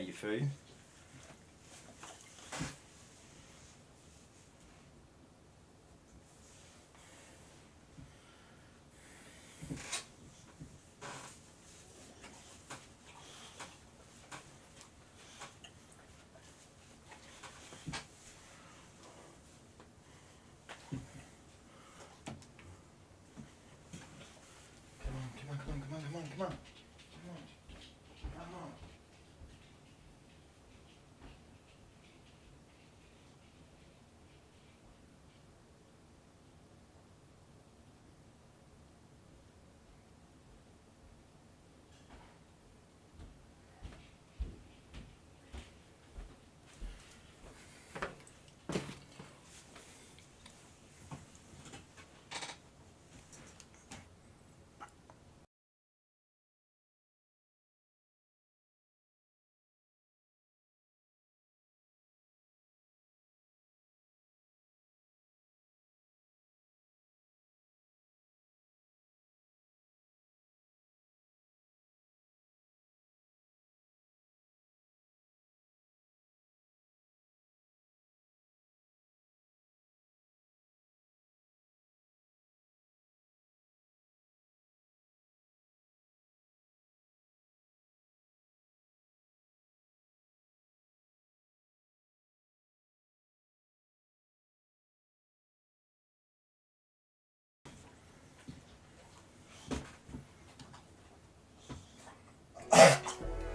your food. Come on.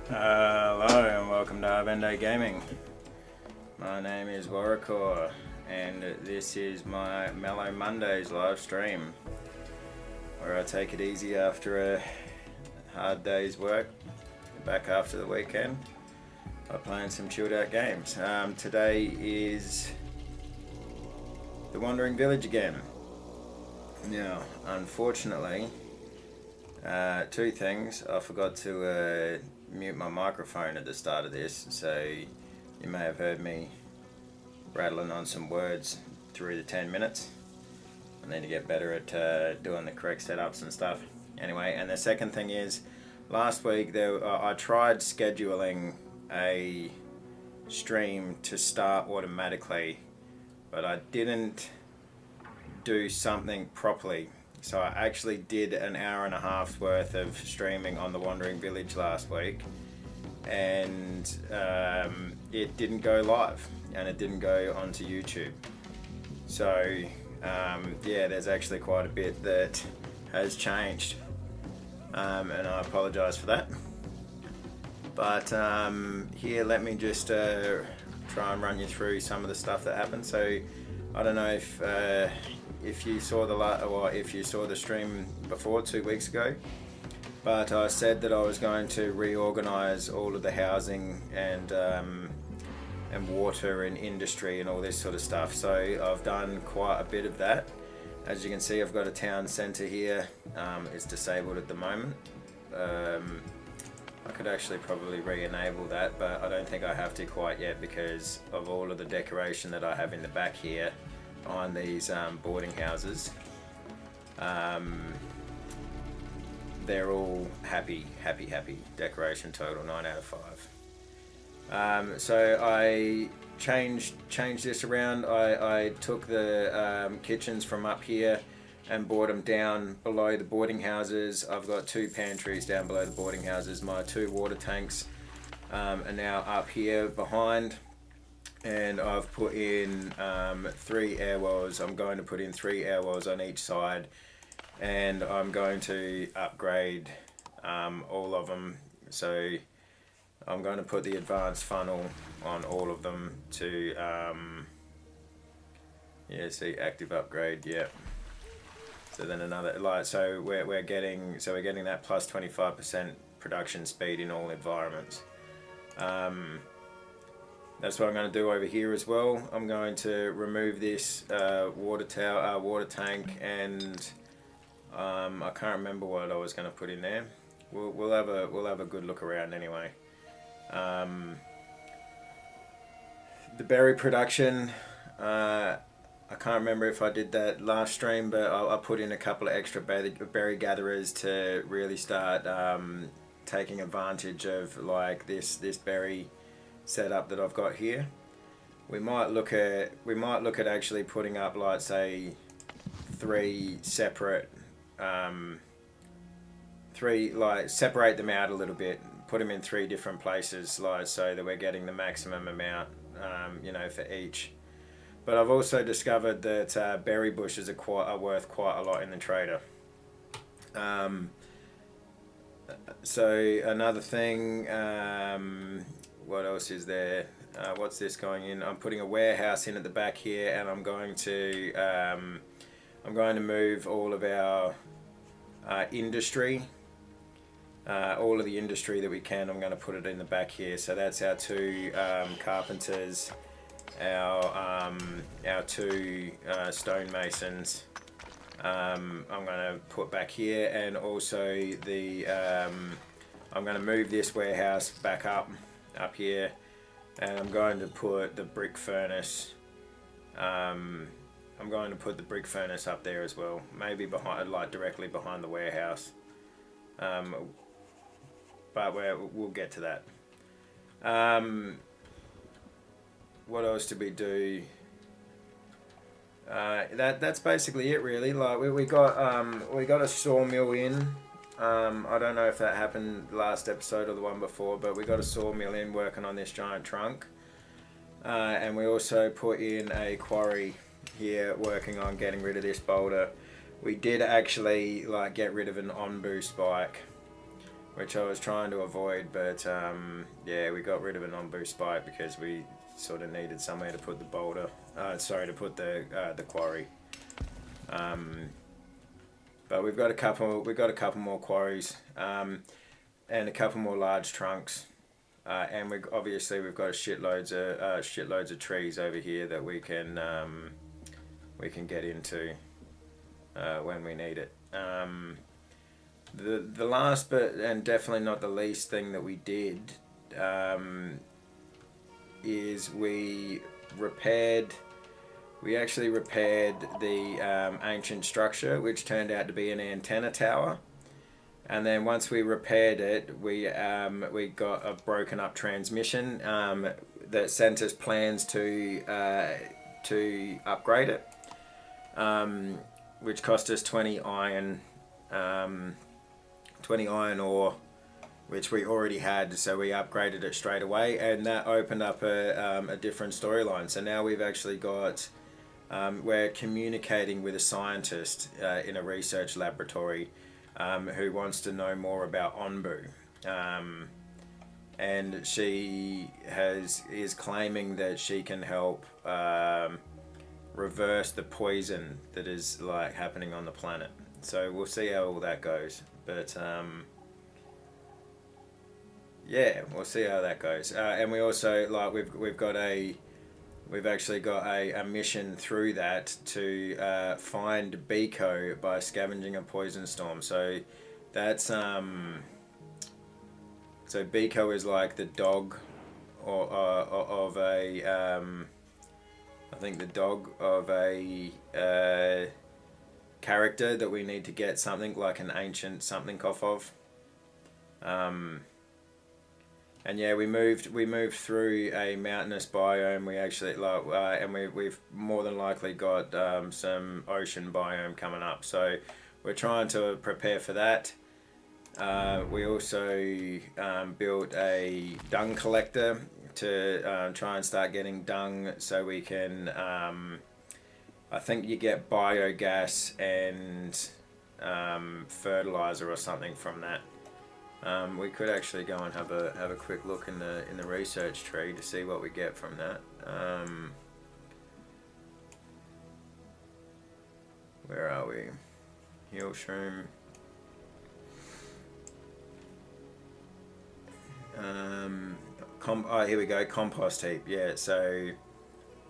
Hello and welcome to Arvendo Gaming. My name is Warrior and this is my Mellow Mondays live stream where I take it easy after a hard day's work, back after the weekend by playing some chilled out games. Today is the Wandering Village again. Now, unfortunately, two things. I forgot to mute my microphone at the start of this, so you may have heard me rattling on some words through the 10 minutes. I need to get better at doing the correct setups and stuff. Anyway, and the second thing is, last week I tried scheduling a stream to start automatically, but I didn't do something properly. So I actually did an hour and a half's worth of streaming on the Wandering Village last week, and it didn't go live and it didn't go onto YouTube. So yeah, there's actually quite a bit that has changed, and I apologize for that. But here, let me just try and run you through some of the stuff that happened. So I don't know if you saw the stream before 2 weeks ago, but I said that I was going to reorganize all of the housing and water and industry and all this sort of stuff. So I've done quite a bit of that. As you can see, I've got a town centre here. It's disabled at the moment. I could actually probably re-enable that, but I don't think I have to quite yet because of all of the decoration that I have in the back here on these boarding houses. They're all happy. Decoration total 9 out of 5. So I changed this around. I took the kitchens from up here and brought them down below the boarding houses. I've got 2 pantries down below the boarding houses. My 2 water tanks are now up here behind. And I've put in 3 air wells. I'm going to put in 3 air wells on each side, and I'm going to upgrade all of them. So I'm going to put the advanced funnel on all of them to yeah, see, active upgrade, yeah. So then another so we're getting that plus 25% production speed in all environments. That's what I'm going to do over here as well. I'm going to remove this water tank, and I can't remember what I was going to put in there. We'll have a good look around anyway. The berry production, I can't remember if I did that last stream, but I put in a couple of extra berry gatherers to really start taking advantage of like this berry setup that I've got here. We might look at actually putting up, like, say, three separate, separate them out a little bit, put them in three different places, like, so that we're getting the maximum amount, for each. But I've also discovered that berry bushes are worth quite a lot in the trader. So another thing, what else is there? What's this going in? I'm putting a warehouse in at the back here, and I'm going to move all of our industry, all of the industry that we can. I'm going to put it in the back here. So that's our two carpenters, our two stonemasons. I'm going to put back here, and also I'm going to move this warehouse back up here, and I'm going to put the brick furnace. I'm going to put the brick furnace up there as well, maybe behind, like directly behind the warehouse. But we'll get to that. What else did we do? That's basically it, really. Like we got a sawmill in. I don't know if that happened last episode or the one before, but we got a sawmill in working on this giant trunk, and we also put in a quarry here working on getting rid of this boulder. We did actually get rid of an onbu spike, which I was trying to avoid, but yeah, we got rid of an onbu spike because we sort of needed somewhere to put the boulder. To put the quarry. But we've got a couple more quarries, and a couple more large trunks, and we've got shitloads of trees over here that we can get into when we need it. The last but and definitely not the least thing that we did is we actually repaired the ancient structure, which turned out to be an antenna tower. And then once we repaired it, we got a broken up transmission that sent us plans to upgrade it, which cost us 20 iron ore, which we already had, so we upgraded it straight away, and that opened up a different storyline. So now we've actually got, we're communicating with a scientist in a research laboratory who wants to know more about onbu, and she is claiming that she can help reverse the poison that is happening on the planet. So we'll see how all that goes, but yeah, we'll see how that goes. And we also we've actually got a mission through that to find Biko by scavenging a poison storm. So that's so Biko is like the dog of a I think the dog of a character that we need to get something like an ancient something off of. And yeah, we moved through a mountainous biome. We actually and we've more than likely got some ocean biome coming up. So we're trying to prepare for that. We also built a dung collector to try and start getting dung, so we can. I think you get biogas and fertilizer or something from that. We could actually go and have a quick look in the research tree to see what we get from that. Where are we? Heal shroom. Here we go. Compost heap. Yeah. So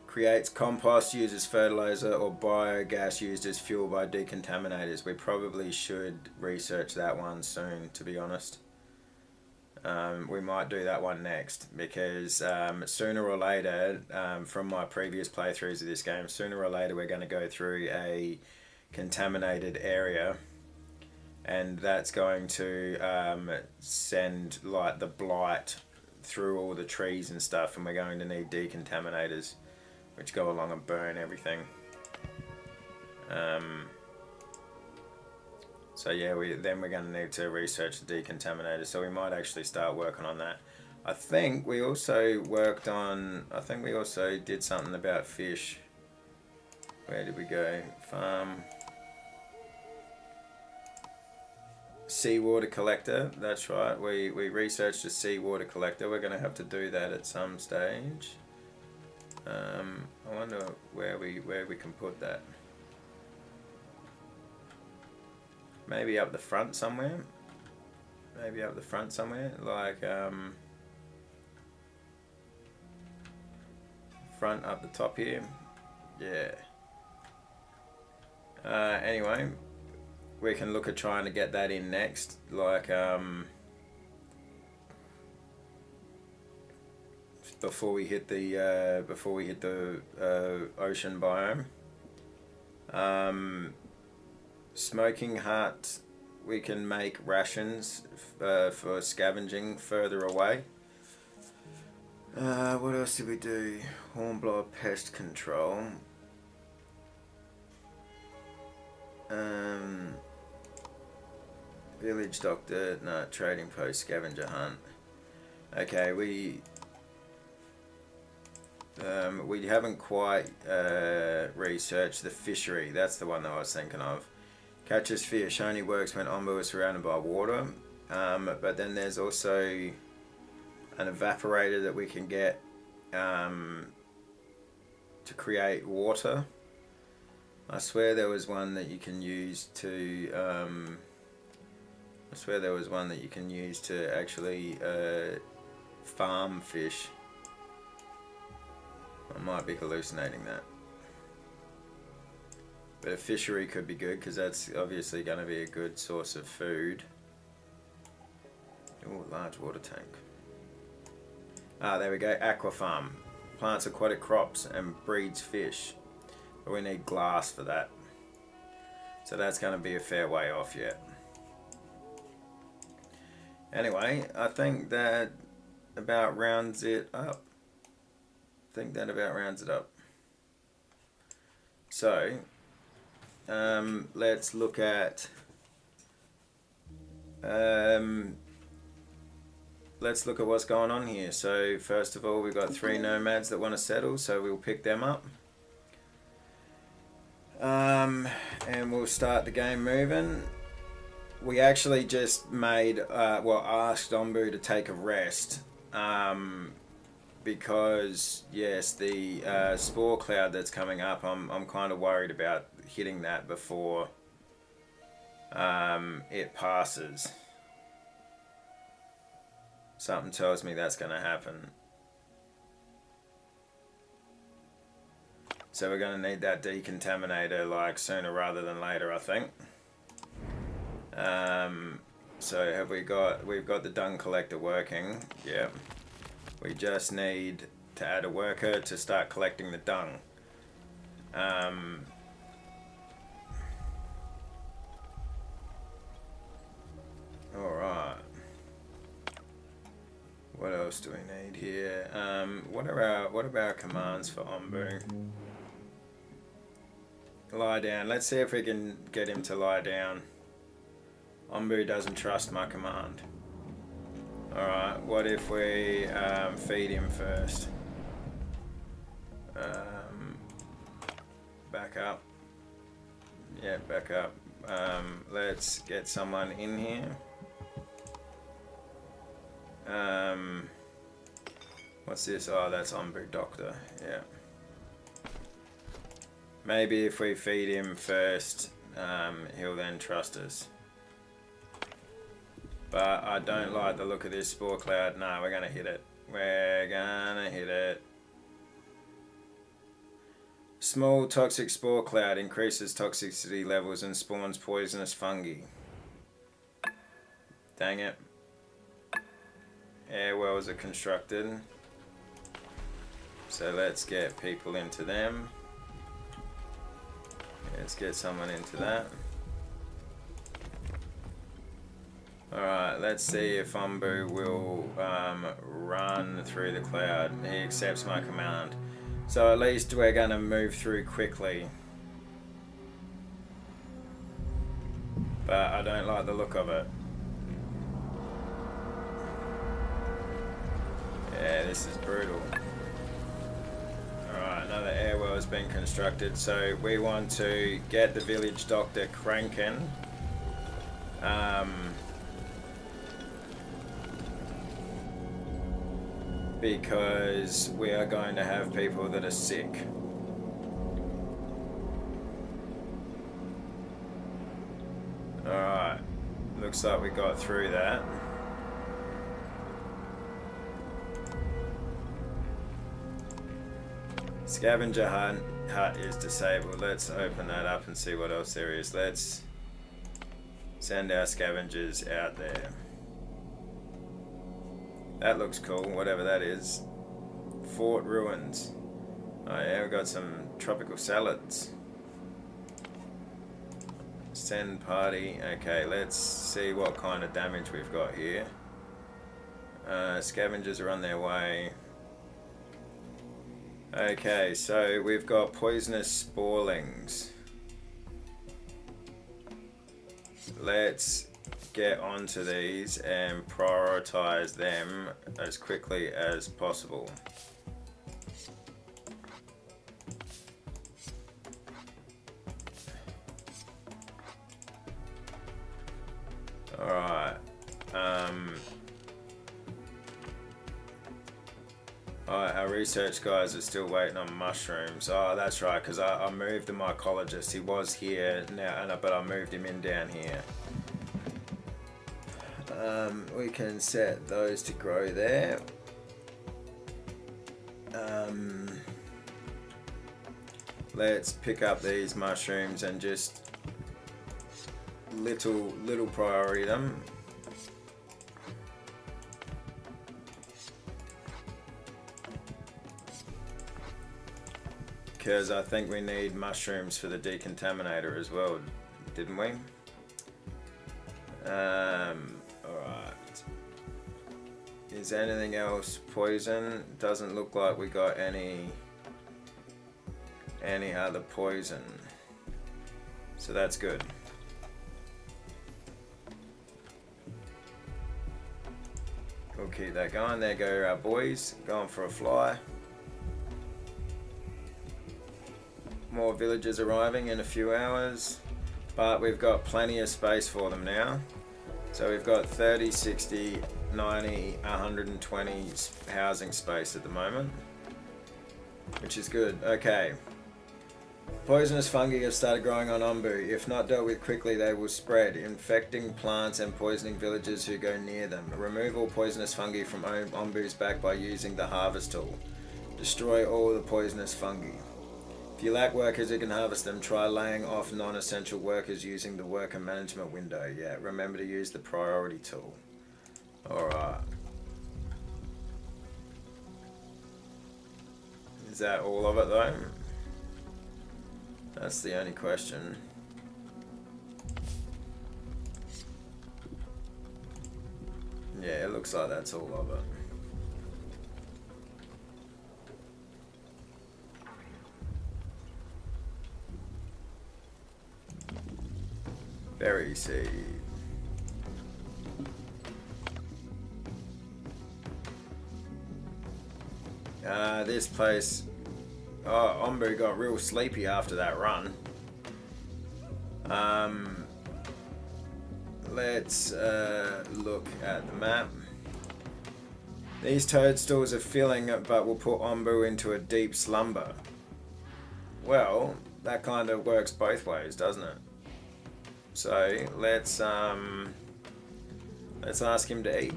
creates compost, uses fertilizer or biogas used as fuel by decontaminators. We probably should research that one soon, to be honest. We might do that one next, because sooner or later, from my previous playthroughs of this game, sooner or later we're going to go through a contaminated area, and that's going to send the blight through all the trees and stuff, and we're going to need decontaminators, which go along and burn everything. So yeah, we're going to need to research the decontaminator, so we might actually start working on that. I think we also did something about fish. Where did we go? Farm. Seawater collector, that's right. We researched a seawater collector. We're going to have to do that at some stage. I wonder where we can put that. Maybe up the front somewhere. Like front up the top here. Yeah. Anyway, we can look at trying to get that in next. Like before we hit the ocean biome. Smoking hut, we can make rations for scavenging further away. What else did we do? Hornblower pest control. Village doctor, no, trading post, scavenger hunt. Okay, we haven't quite researched the fishery. That's the one that I was thinking of. Catches fish, only works when Ombu is surrounded by water. But then there's also an evaporator that we can get to create water. I swear there was one that you can use to actually farm fish. I might be hallucinating that. But a fishery could be good, because that's obviously going to be a good source of food. Oh, large water tank. Ah, there we go. Aqua farm. Plants aquatic crops and breeds fish. But we need glass for that. So that's going to be a fair way off yet. Anyway, I think that about rounds it up. So, let's look at what's going on here. So first of all, we've got 3 nomads that want to settle, so we'll pick them up. And we'll start the game moving. We actually just asked Ombu to take a rest. Because yes, the spore cloud that's coming up, I'm kind of worried about hitting that before it passes. Something tells me that's going to happen. So we're going to need that decontaminator like sooner rather than later, I think. So we've got the dung collector working. Yeah. We just need to add a worker to start collecting the dung. Alright. What else do we need here? What are our commands for Ombu? Lie down. Let's see if we can get him to lie down. Ombu doesn't trust my command. Alright, what if we feed him first? Back up. Yeah, back up. Let's get someone in here. What's this? Oh, that's Ombu Doctor. Yeah. Maybe if we feed him first, he'll then trust us. But I don't like the look of this spore cloud. No, we're going to hit it. We're going to hit it. Small toxic spore cloud increases toxicity levels and spawns poisonous fungi. Dang it. Air wells are constructed. So let's get people into them. Let's get someone into that. Alright, let's see if Umbu will run through the cloud. He accepts my command. So at least we're going to move through quickly. But I don't like the look of it. Yeah, this is brutal. Alright, another airwell has been constructed. So we want to get the village doctor cranking. Because we are going to have people that are sick. Alright, looks like we got through that. Scavenger hut is disabled. Let's open that up and see what else there is. Let's send our scavengers out there. That looks cool, whatever that is. Fort ruins. Oh yeah, we've got some tropical salads. Send party. Okay, let's see what kind of damage we've got here. Scavengers are on their way. Okay, so we've got poisonous sporelings. Let's get onto these and prioritize them as quickly as possible. Alright. Our research guys are still waiting on mushrooms. Oh, that's right, because I moved the mycologist. He was here now, but I moved him in down here. We can set those to grow there. Let's pick up these mushrooms and just little priority them. Because I think we need mushrooms for the decontaminator as well, didn't we? Alright. Is anything else poison? Doesn't look like we got any other poison. So that's good. We'll keep that going. There go our boys, going for a fly. More villagers arriving in a few hours, but we've got plenty of space for them now. So we've got 30, 60, 90, 120 housing space at the moment, which is good. Okay. Poisonous fungi have started growing on Ombu. If not dealt with quickly, they will spread, infecting plants and poisoning villagers who go near them. Remove all poisonous fungi from Ombu's back by using the harvest tool. Destroy all the poisonous fungi. If you lack workers who can harvest them, try laying off non-essential workers using the worker management window. Yeah, remember to use the priority tool. Alright. Is that all of it though? That's the only question. Yeah, it looks like that's all of it. Berry seed. This place. Oh, Ombu got real sleepy after that run. Let's look at the map. These toadstools are filling, but will put Ombu into a deep slumber. Well, that kind of works both ways, doesn't it? So let's ask him to eat.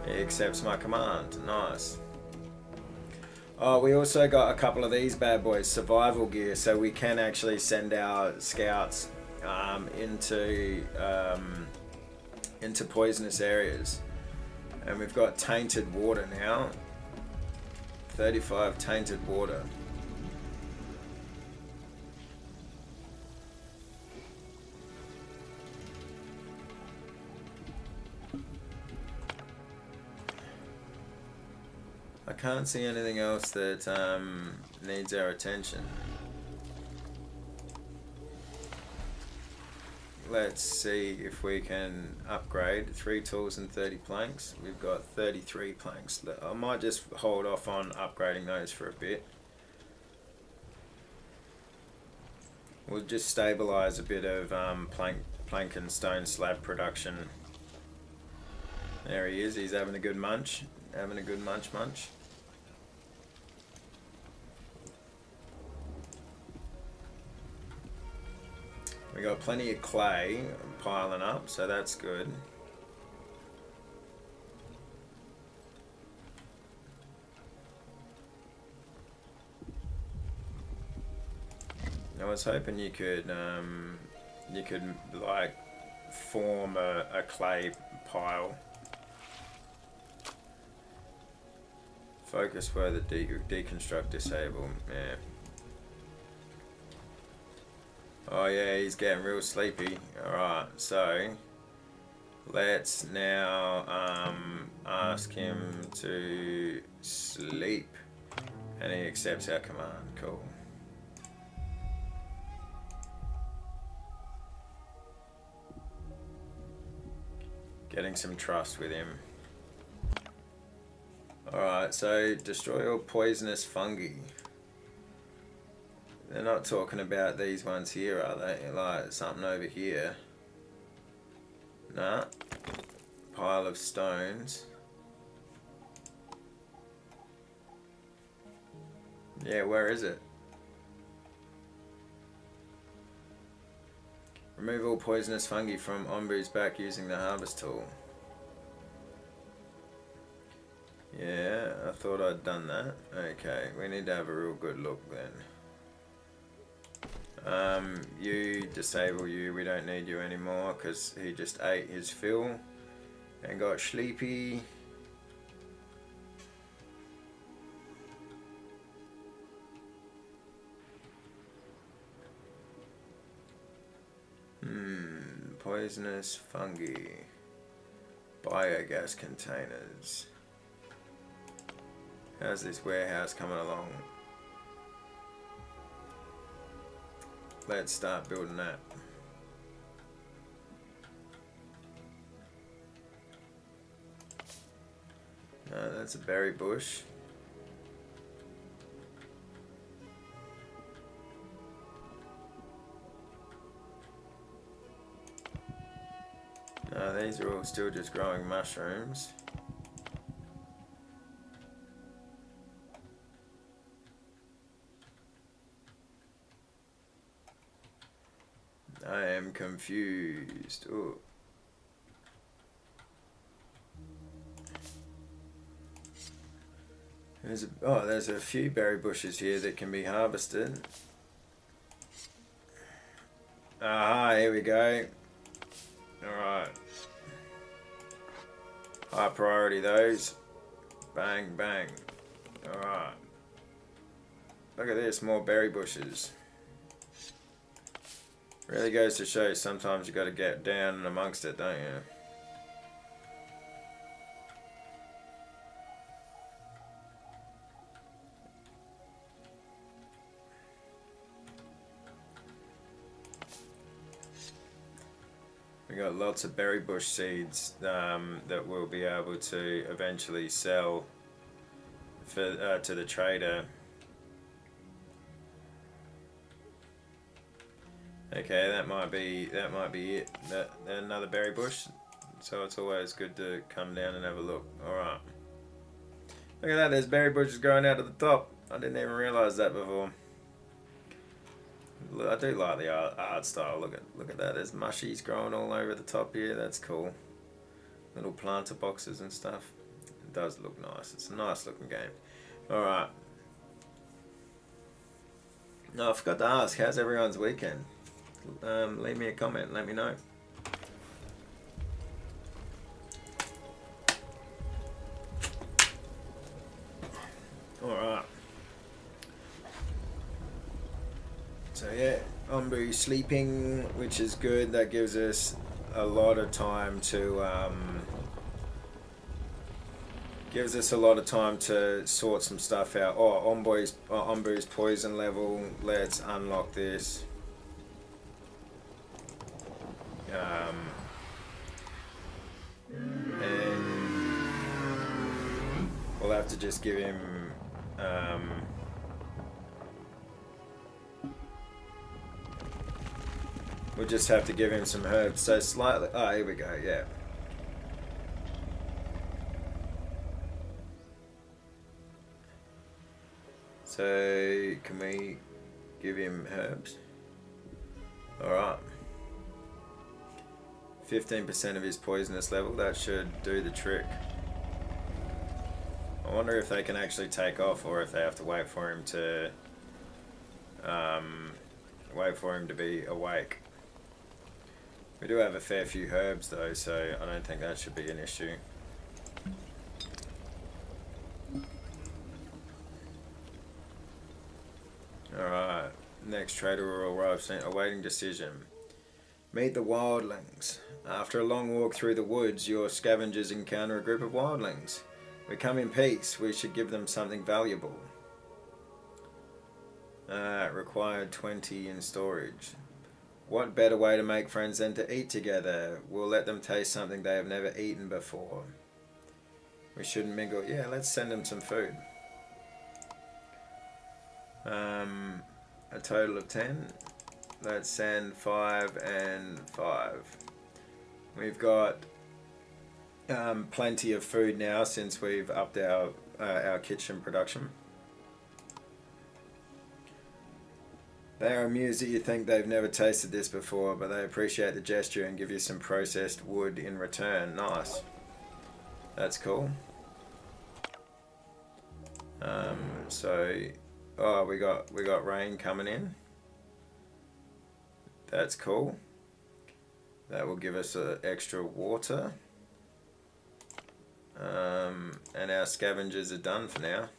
He accepts my command. Nice. Oh, we also got a couple of these bad boys, survival gear, so we can actually send our scouts into poisonous areas. And we've got tainted water now. 35 tainted water. I can't see anything else that needs our attention. Let's see if we can upgrade 3 tools and 30 planks. We've got 33 planks. I might just hold off on upgrading those for a bit. We'll just stabilize a bit of plank and stone slab production. There he is, he's having a good munch. Having a good munch. We got plenty of clay piling up, so that's good. I was hoping you could like form a clay pile. Focus where the deconstruct disable. Yeah. Oh yeah, he's getting real sleepy. Alright, so let's now ask him to sleep. And he accepts our command. Cool. Getting some trust with him. Alright, so destroy all poisonous fungi. They're not talking about these ones here, are they? Like something over here. Nah. Pile of stones. Yeah, where is it? Remove all poisonous fungi from Ombu's back using the harvest tool. Yeah, I thought I'd done that. Okay, we need to have a real good look then. You disable you, we don't need you anymore because he just ate his fill and got sleepy. Poisonous fungi. Biogas containers. How's this warehouse coming along? Let's start building that. No, that's a berry bush. No, these are all still just growing mushrooms. I am confused. Ooh. There's a few berry bushes here that can be harvested. Aha, here we go. Alright. High priority those. Bang, bang. Alright. Look at this, more berry bushes. Really goes to show sometimes you got to get down and amongst it, don't you? We got lots of berry bush seeds that we'll be able to eventually sell for to the trader. Okay, that might be it. That another berry bush. So it's always good to come down and have a look. Alright. Look at that, there's berry bushes growing out of the top. I didn't even realise that before. I do like the art style. Look at that. There's mushies growing all over the top here. That's cool. Little planter boxes and stuff. It does look nice. It's a nice looking game. Alright. No, I forgot to ask, how's everyone's weekend? Leave me a comment, let me know. Alright. So yeah, Ombu sleeping, which is good. That gives us a lot of time to Gives us a lot of time to sort some stuff out. Oh, Ombu's poison level. Let's unlock this. And we'll have to just give him we'll just have to give him some herbs. So slightly, oh, here we go, yeah. So can we give him herbs? Alright. 15% of his poisonous level, that should do the trick. I wonder if they can actually take off, or if they have to wait for him to be awake. We do have a fair few herbs though, so I don't think that should be an issue. Alright, next trader will arrive soon. Awaiting decision. Meet the wildlings. After a long walk through the woods, your scavengers encounter a group of wildlings. We come in peace. We should give them something valuable. Required 20 in storage. What better way to make friends than to eat together? We'll let them taste something they have never eaten before. We shouldn't mingle. Yeah, let's send them some food. A total of 10. Let's send 5 and 5. We've got plenty of food now since we've upped our kitchen production. They are amused that you think they've never tasted this before, but they appreciate the gesture and give you some processed wood in return. Nice. That's cool. Oh, we got rain coming in. That's cool. That will give us extra water. And our scavengers are done for now,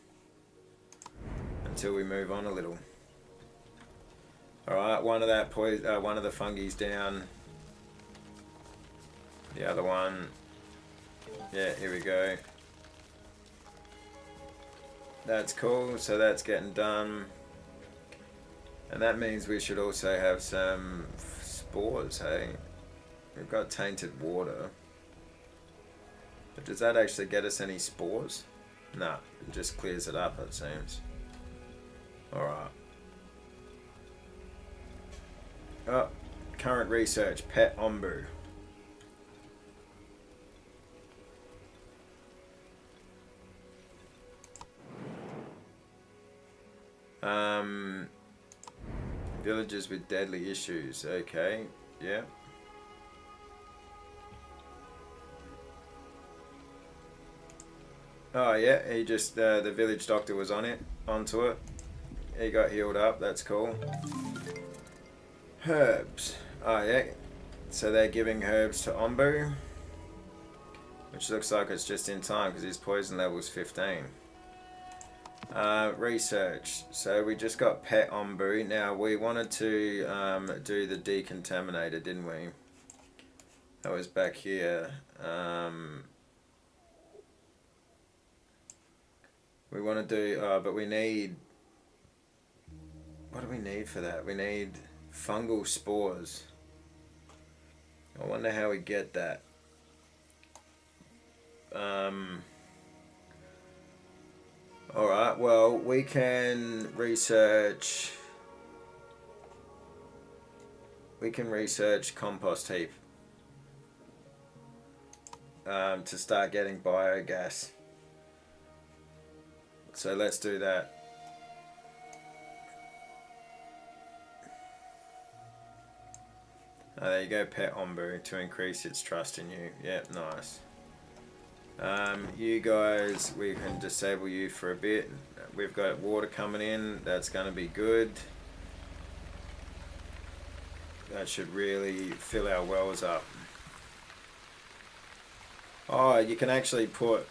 until we move on a little. Alright, one of the fungi's down. The other one, yeah, here we go. That's cool, so that's getting done. And that means we should also have some spores, hey? We've got tainted water. But does that actually get us any spores? No, it just clears it up, it seems. Alright. Oh, current research, pet ombu. Villagers with deadly issues. Okay, yeah. Oh yeah, he just the village doctor was onto it. He got healed up. That's cool. Herbs. Oh yeah. So they're giving herbs to Ombu, which looks like it's just in time because his poison level is 15. Research. So we just got pet Ombu. Now we wanted to do the decontaminator, didn't we? That was back here. We want to do, but we need. What do we need for that? We need fungal spores. I wonder how we get that. Alright, well, we can research. We can research compost heap to start getting biogas. So let's do that. Oh, there you go, pet Ombu, to increase its trust in you. Yep, nice. You guys, we can disable you for a bit. We've got water coming in. That's going to be good. That should really fill our wells up. Oh, you can actually put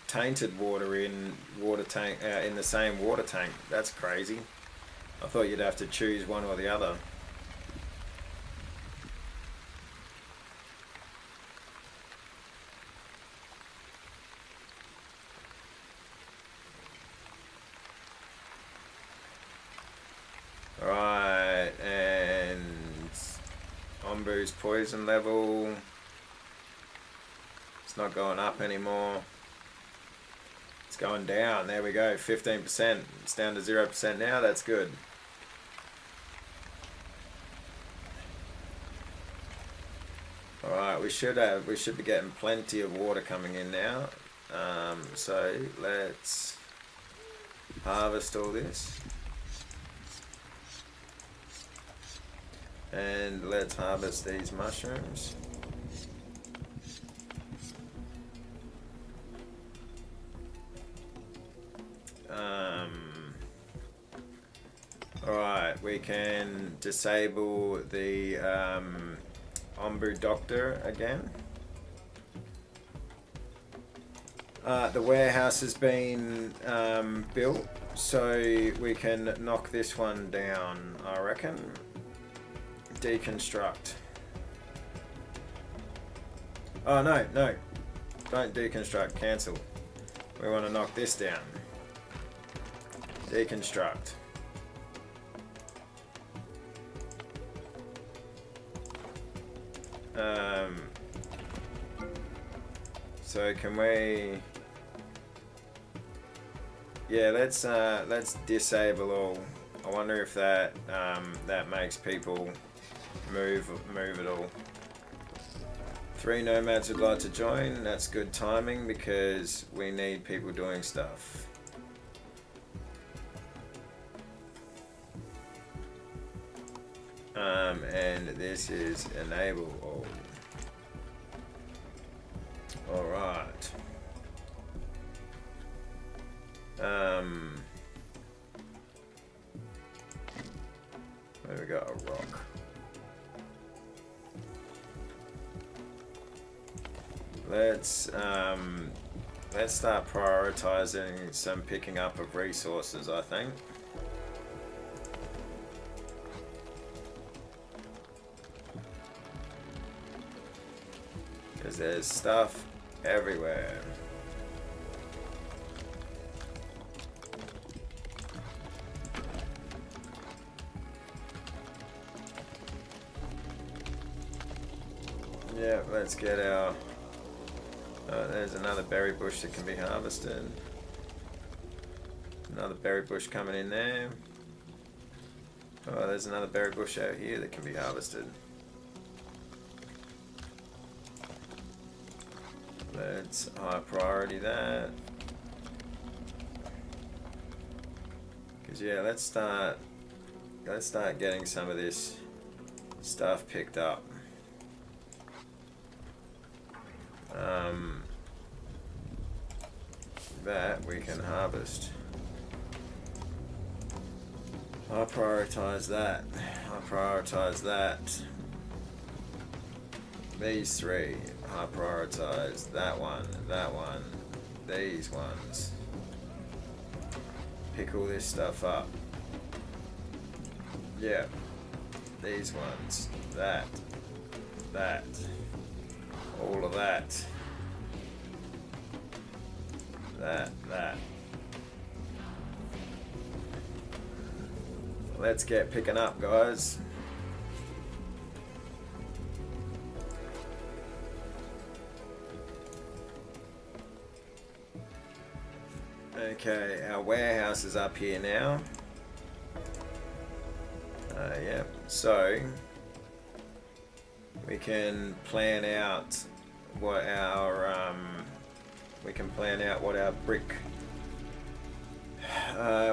tainted water in in the same water tank. That's crazy. I thought you'd have to choose one or the other. Ombu's poison level. It's not going up anymore. It's going down. There we go. 15%. It's down to 0% now. That's good. Alright, we should be getting plenty of water coming in now. So let's harvest all this. And let's harvest these mushrooms. Alright, we can disable the Ombu Doctor again. The warehouse has been built, so we can knock this one down, I reckon. Deconstruct. Oh no, don't deconstruct, cancel. We want to knock this down. Deconstruct. So can we? Yeah, let's disable all. I wonder if that that makes people move at all. 3 nomads would like to join. That's good timing because we need people doing stuff. And this is enable all. Alright. Where we got a rock. Let's start prioritizing some picking up of resources, I think. Because there's stuff everywhere. Yeah, let's get our... there's another berry bush that can be harvested. Another berry bush coming in there. Oh, there's another berry bush out here that can be harvested. Let's high priority that. Cause yeah, let's start getting some of this stuff picked up. That we can harvest. I prioritize that. I prioritize that. These 3. I prioritize that one, these ones. Pick all this stuff up. Yeah. These ones. That. All of that. That. Let's get picking up, guys. Okay, our warehouse is up here now. Yeah, so we can plan out what our brick,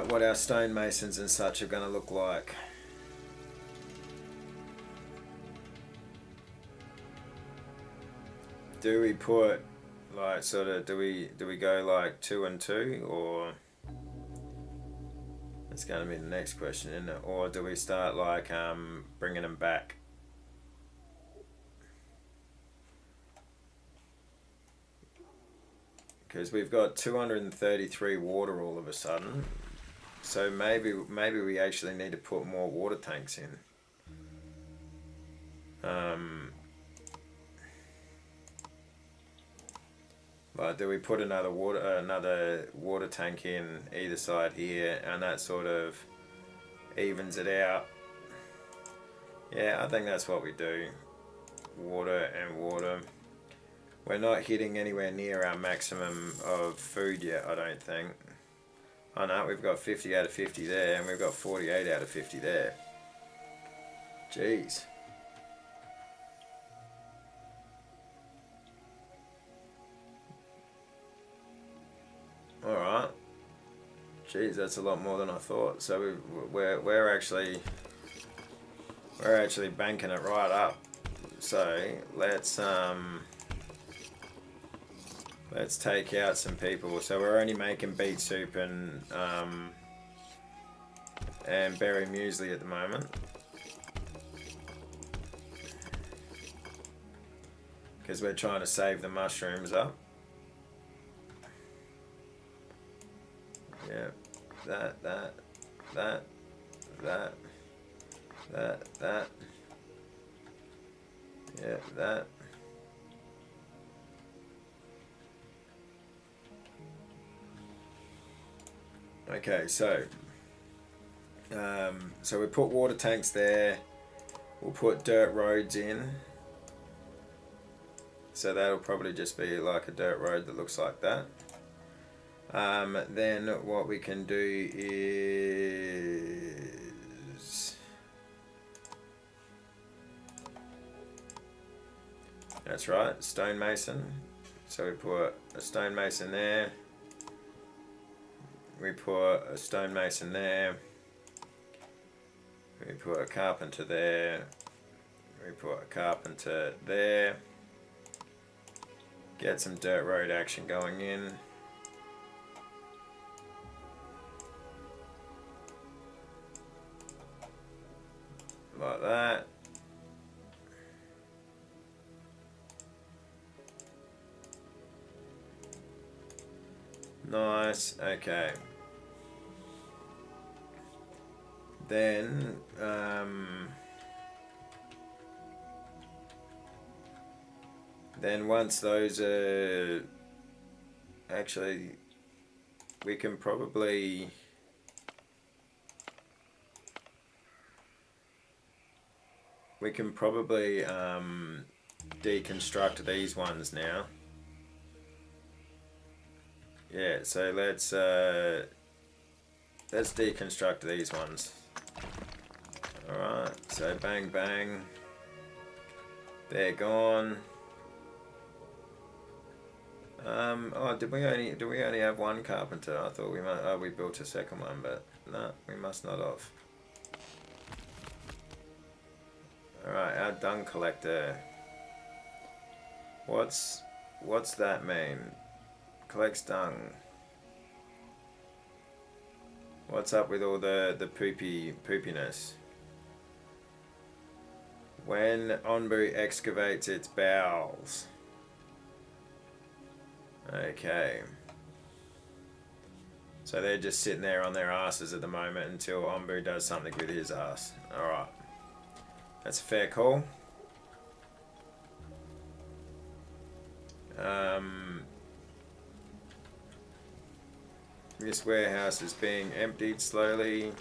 what our stonemasons and such are going to look like. Do we put like sort of do we go like 2 and 2, or that's going to be the next question, isn't it? Or do we start like bringing them back? Because we've got 233 water all of a sudden, so maybe we actually need to put more water tanks in. Like, do we put another water tank in either side here, and that sort of evens it out? Yeah, I think that's what we do. Water and water. We're not hitting anywhere near our maximum of food yet, I don't think. Oh no, we've got 50 out of 50 there, and we've got 48 out of 50 there. Jeez. Alright. Jeez, that's a lot more than I thought. So we're actually banking it right up. So let's take out some people. So we're only making beet soup and berry muesli at the moment, because we're trying to save the mushrooms up. Yeah, that. Yeah, that. Okay, so we put water tanks there. We'll put dirt roads in. So that'll probably just be like a dirt road that looks like that. Then what we can do is... That's right, stonemason. So we put a stonemason there. We put a stonemason there. We put a carpenter there. We put a carpenter there. Get some dirt road action going in. Like that. Nice, okay. Then, once those are... Actually, we can probably... deconstruct these ones now. Yeah, so let's deconstruct these ones. Alright, so bang bang. They're gone. Oh, did we only have one carpenter? I thought we built a second one, but no, we must not have. Alright, our dung collector. What's that mean? Collects dung. What's up with all the poopiness? When Onbu excavates its bowels. Okay. So they're just sitting there on their asses at the moment until Onbu does something with his ass. Alright. That's a fair call. This warehouse is being emptied slowly.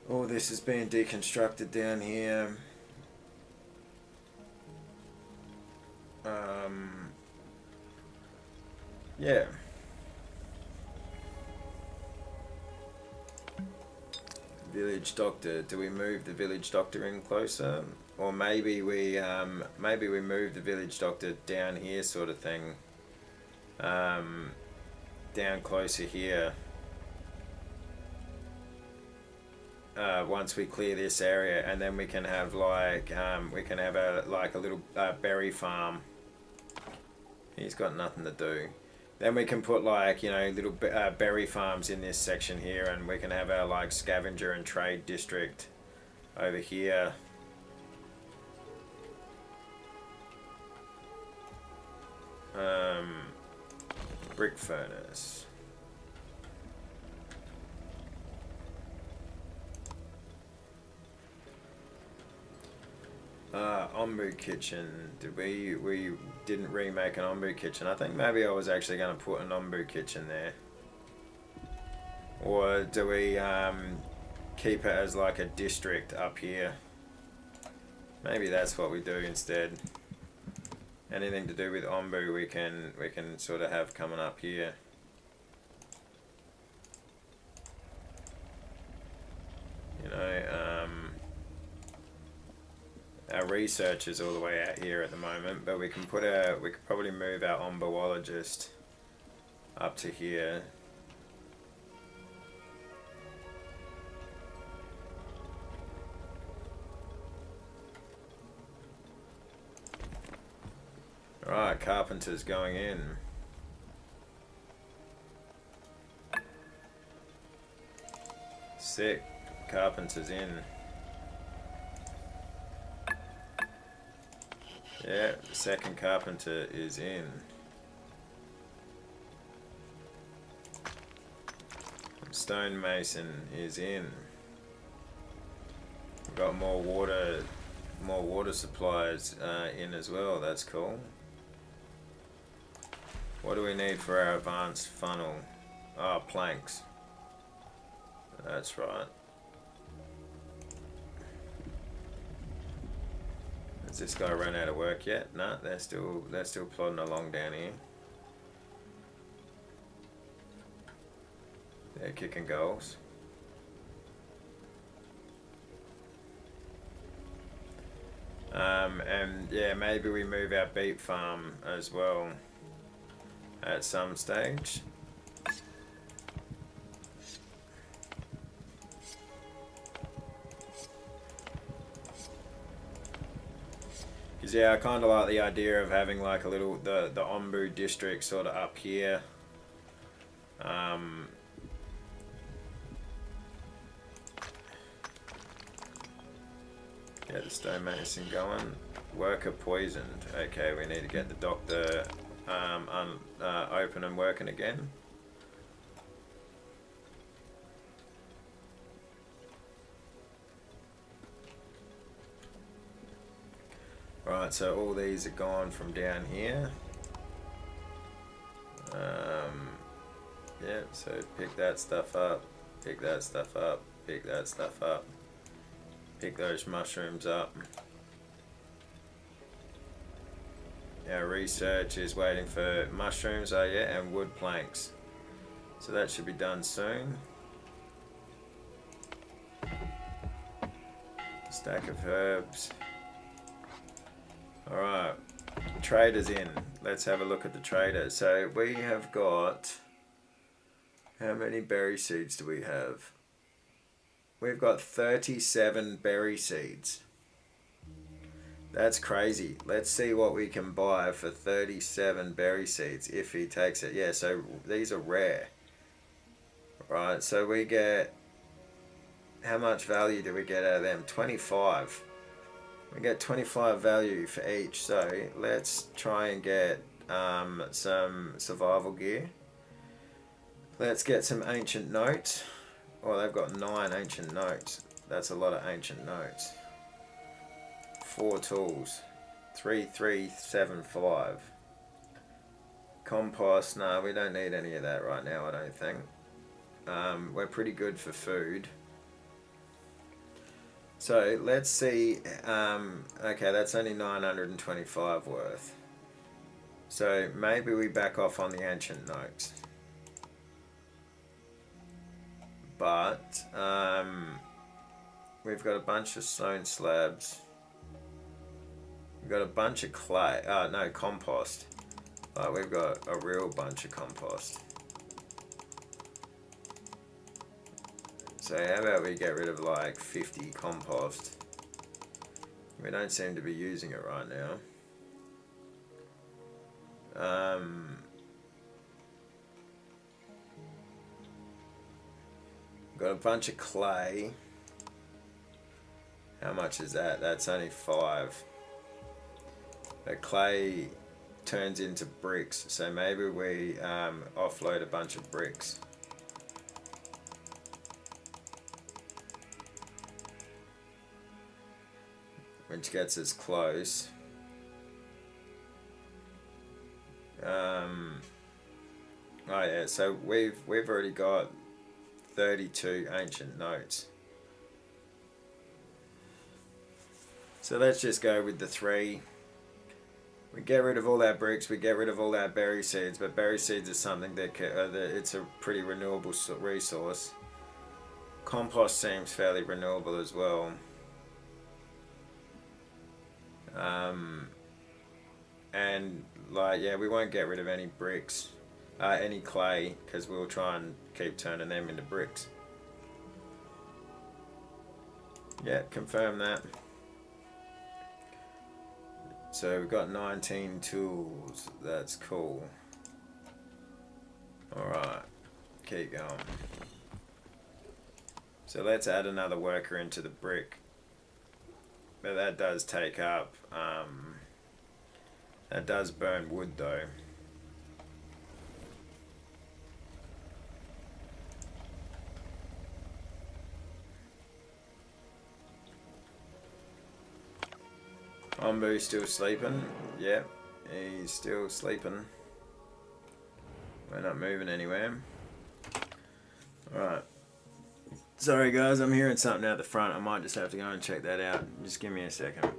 All this is being deconstructed down here. Yeah. Village doctor. Do we move the village doctor in closer, or maybe we move the village doctor down here, sort of thing. Down closer here. Once we clear this area, and then we can have like a little berry farm. He's got nothing to do. Then we can put like, little berry farms in this section here, and we can have our like scavenger and trade district over here. Brick furnace. Ombu kitchen. We didn't remake an Ombu kitchen. I think maybe I was actually going to put an Ombu kitchen there. Or do we keep it as like a district up here? Maybe that's what we do instead. Anything to do with Ombu we can sort of have coming up here. You know, our research is all the way out here at the moment, but we could probably move our ombuologist up to here. Alright, carpenter's going in. Sick. Carpenter's in. Yeah, the second carpenter is in. Stonemason is in. We've got more water supplies in as well. That's cool. What do we need for our advanced funnel? Ah, planks. That's right. Has this guy run out of work yet? No, they're still plodding along down here. They're kicking goals. And yeah, maybe we move our beet farm as well at some stage. Because yeah, I kind of like the idea of having like a little, the Ombu district sort of up here. Get the stonemason going. Worker poisoned. Okay, we need to get the doctor open and working again. Right, so all these are gone from down here. Yeah, so pick that stuff up, pick that stuff up, pick that stuff up, pick those mushrooms up. Our research is waiting for mushrooms, oh yeah, and wood planks. So that should be done soon. Stack of herbs. Alright, trader's in. Let's have a look at the trader. So we have got, how many berry seeds do we have? We've got 37 berry seeds. That's crazy. Let's see what we can buy for 37 berry seeds if he takes it. Yeah, so these are rare. Right, so we get, how much value do we get out of them? 25. We get 25 value for each. So let's try and get some survival gear. Let's get some ancient notes. Oh, they've got 9 ancient notes. That's a lot of ancient notes. 4 tools. 3375. Compost, no, we don't need any of that right now, I don't think. We're pretty good for food. So let's see, okay, that's only 925 worth. So maybe we back off on the ancient notes. But we've got a bunch of stone slabs. We've got a bunch of clay, no, compost. But we've got a real bunch of compost. So how about we get rid of like 50 compost? We don't seem to be using it right now. Got a bunch of clay. How much is that? That's only 5. But clay turns into bricks, so maybe we offload a bunch of bricks. which gets us close. Oh yeah, so we've already got 32 ancient notes. So let's just go with the 3. We get rid of all our bricks, we get rid of all our berry seeds, but berry seeds is something that it's a pretty renewable resource. Compost seems fairly renewable as well. And like, yeah, we won't get rid of any bricks, any clay, because we'll try and keep turning them into bricks. Yeah, confirm that. So we've got 19 tools. That's cool. Alright, keep going. So let's add another worker into the brick. But that does take up, that does burn wood though. Ombu's still sleeping. Yep, he's still sleeping. We're not moving anywhere. Alright. Sorry guys, I'm hearing something out the front. I might just have to go and check that out. Just give me a second.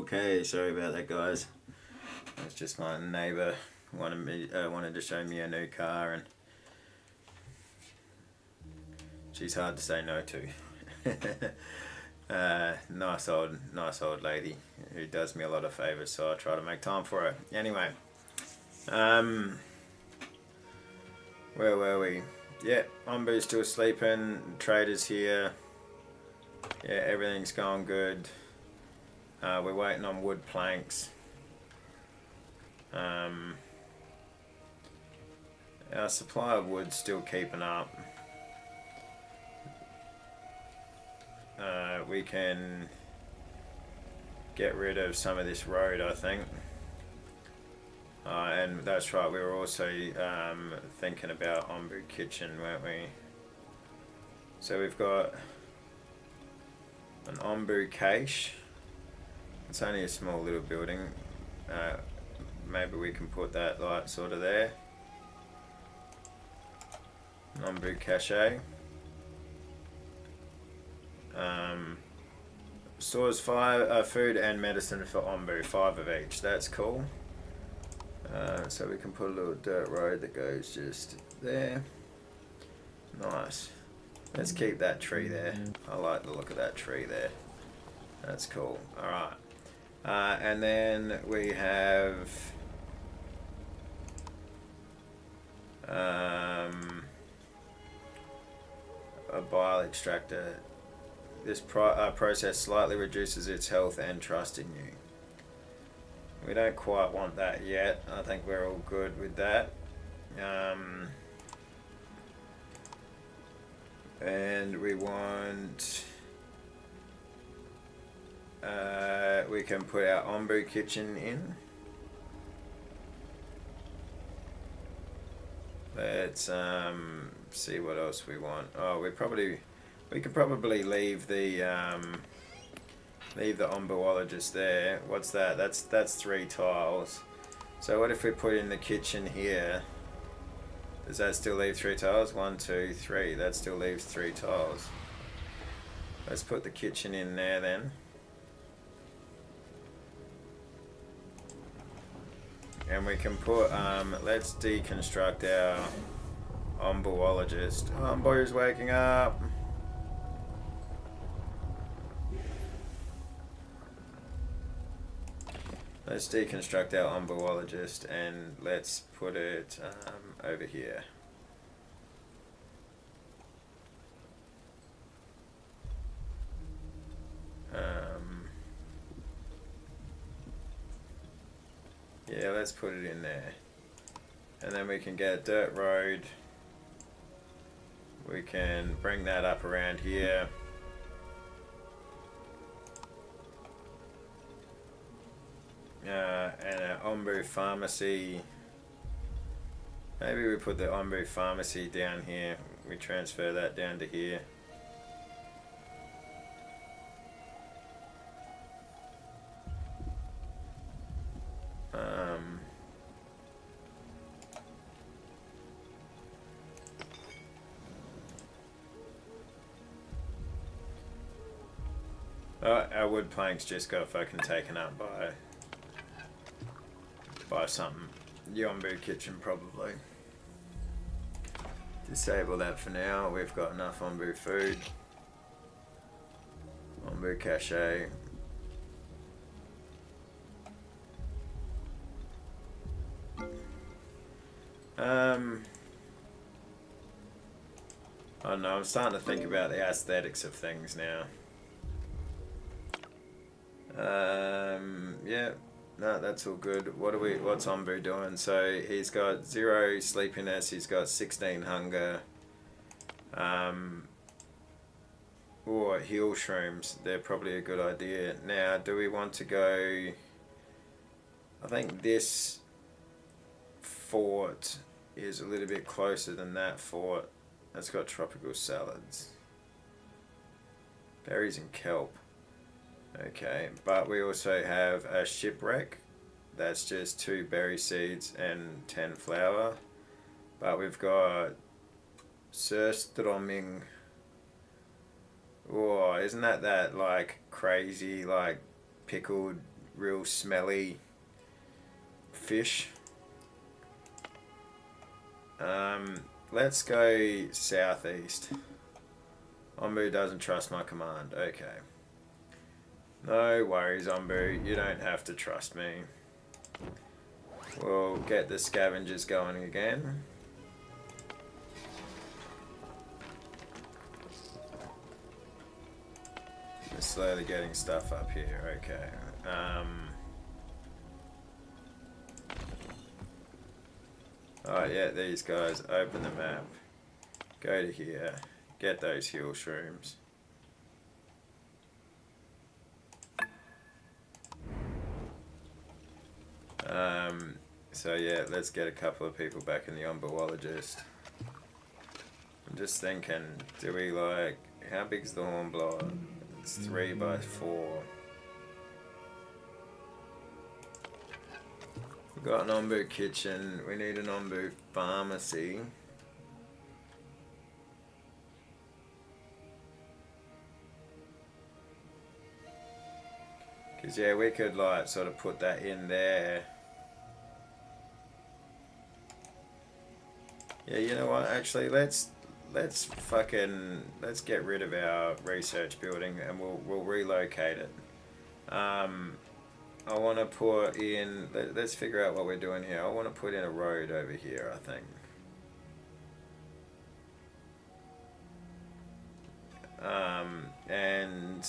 Okay, sorry about that, guys. It's just my neighbour wanted to show me a new car, and she's hard to say no to. Nice old lady who does me a lot of favours, so I try to make time for her. Anyway, where were we? Yeah, Ombu's still sleeping. Trader's here. Yeah, everything's going good. We're waiting on wood planks. Our supply of wood's still keeping up. We can get rid of some of this road, I think. And that's right, we were also thinking about Ombu Kitchen, weren't we? So we've got an Ombu cache. It's only a small little building. Maybe we can put that like sort of there. An Ombu cache. Stores food and medicine for Ombu, 5 of each. That's cool. So we can put a little dirt road that goes just there. Nice. Let's keep that tree there. I like the look of that tree there. That's cool. Alright. And then we have a bile extractor. This process slightly reduces its health and trust in you. We don't quite want that yet. I think we're all good with that. And we want... we can put our Ombu kitchen in. Let's see what else we want. Oh, we could probably leave the ombuologist there. What's that? That's 3 tiles. So what if we put in the kitchen here? Does that still leave 3 tiles? 1, 2, 3. That still leaves 3 tiles. Let's put the kitchen in there then. And we can put, let's deconstruct our ombuologist. Ombu's waking up. Let's deconstruct our ombuologist and let's put it over here. Yeah, let's put it in there. And then we can get a dirt road. We can bring that up around here. And an Ombu pharmacy. Maybe we put the Ombu pharmacy down here. We transfer that down to here. Our wood planks just got fucking taken up by something. Ombu kitchen probably. Disable that for now. We've got enough Ombu food. Ombu cache. I don't know, I'm starting to think about the aesthetics of things now. Yeah, no, that's all good. What's Ombu doing? So he's got 0 sleepiness, he's got 16 hunger. Or heal shrooms, they're probably a good idea. Now, do we want to go... I think this fort is a little bit closer than that fort. That's got tropical salads. Berries and kelp. Okay, but we also have a shipwreck. That's just 2 berry seeds and 10 flour. But we've got surströmming. Oh, isn't that like crazy, like pickled real smelly fish. Let's go southeast. Ombu doesn't trust my command. Okay. No worries, Ombu. You don't have to trust me. We'll get the scavengers going again. We're slowly getting stuff up here. Okay. Oh yeah, these guys, open the map, go to here, get those heal shrooms. So yeah, let's get a couple of people back in the ombuologist. I'm just thinking, do we like, how big's the hornblower? It's 3 by 4. We've got an ombu kitchen, we need an ombu pharmacy. Because yeah, we could like sort of put that in there. Yeah, you know what, actually let's get rid of our research building and we'll relocate it. I want to put in, let's figure out what we're doing here. I want to put in a road over here, I think. And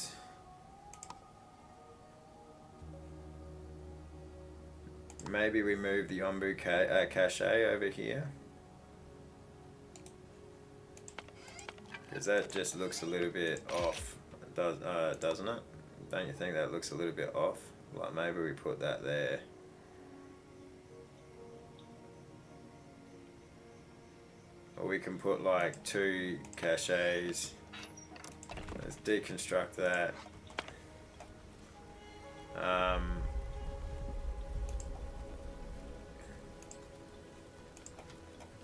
maybe we move the ombu cache over here. Because that just looks a little bit off, doesn't it? Don't you think that looks a little bit off? Like maybe we put that there. Or we can put like 2 caches. Let's deconstruct that.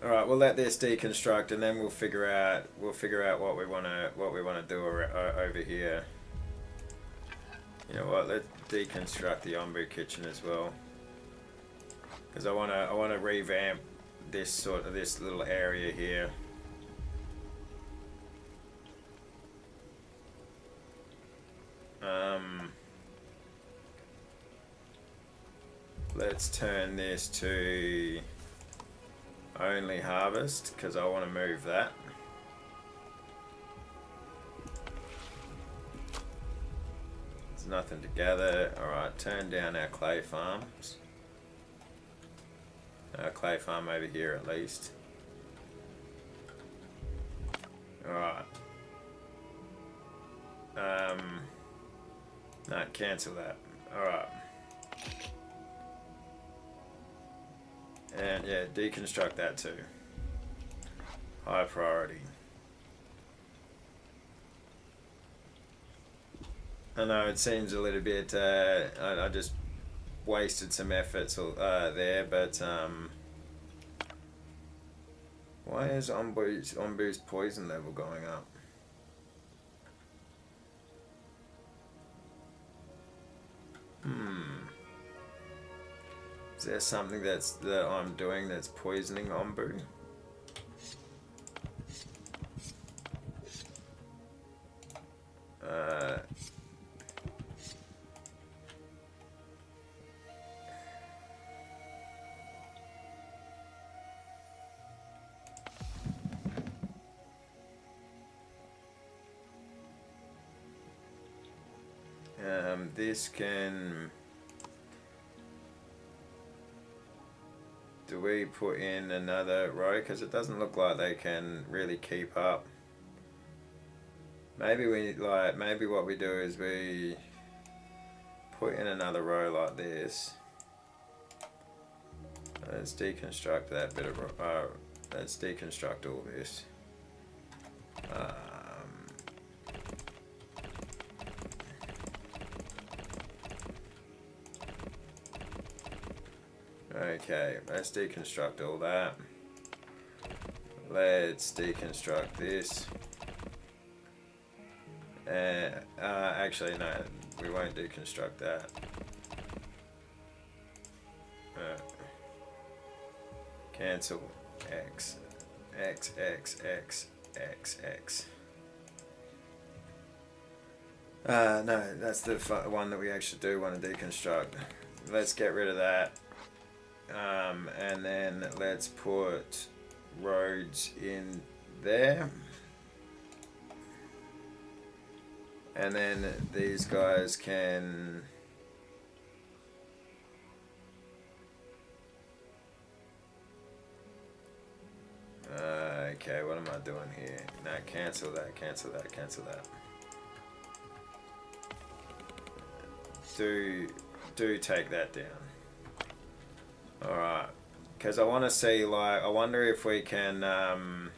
All right, we'll let this deconstruct, and then we'll figure out what we wanna do over here. You know what? Let's deconstruct the ombu kitchen as well, because I wanna revamp this little area here. Let's turn this to only harvest, because I want to move that. There's nothing to gather. Alright, turn down our clay farms. Our clay farm over here at least. Alright. No, cancel that. Alright. And yeah, deconstruct that too. High priority. I know it seems a little bit, I just wasted some efforts there, but why is Ombu's poison level going up? Is there something that I'm doing that's poisoning Ombu? This can... Do we put in another row? Because it doesn't look like they can really keep up. Maybe maybe what we do is we put in another row like this. Let's deconstruct that bit of, let's deconstruct all this. Okay, let's deconstruct all that. Let's deconstruct this. Actually no, we won't deconstruct that. Cancel X, X, X, X, X, X. No, that's the one that we actually do want to deconstruct. Let's get rid of that. And then let's put roads in there. And then these guys can... okay, what am I doing here? No, cancel that, cancel that, cancel that. Do take that down. Alright, because I want to see, like, I wonder if we can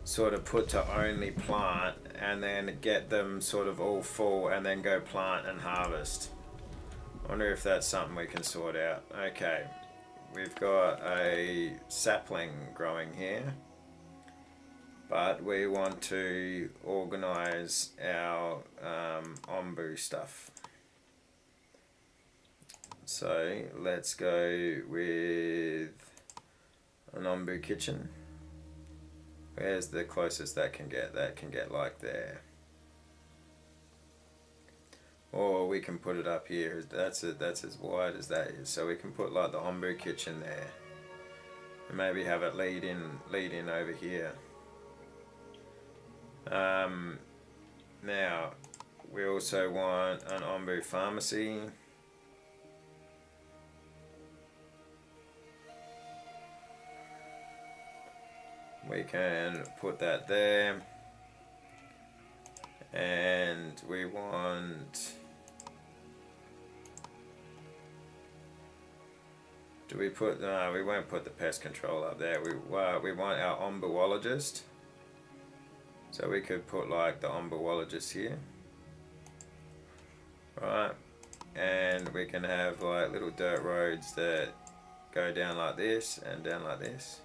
sort of put to only plant and then get them sort of all full and then go plant and harvest. I wonder if that's something we can sort out. Okay, we've got a sapling growing here, but we want to organize our ombu stuff. So let's go with an ombu kitchen. Where's the closest that can get? That can get like there. Or we can put it up here. That's as wide as that is. So we can put like the ombu kitchen there. And maybe have it lead in over here. Now we also want an ombu pharmacy. We can put that there, and we want, do we put, no, we won't put the pest control up there. We want our ombuologist, so we could put like the ombuologist here, right? And we can have like little dirt roads that go down like this and down like this,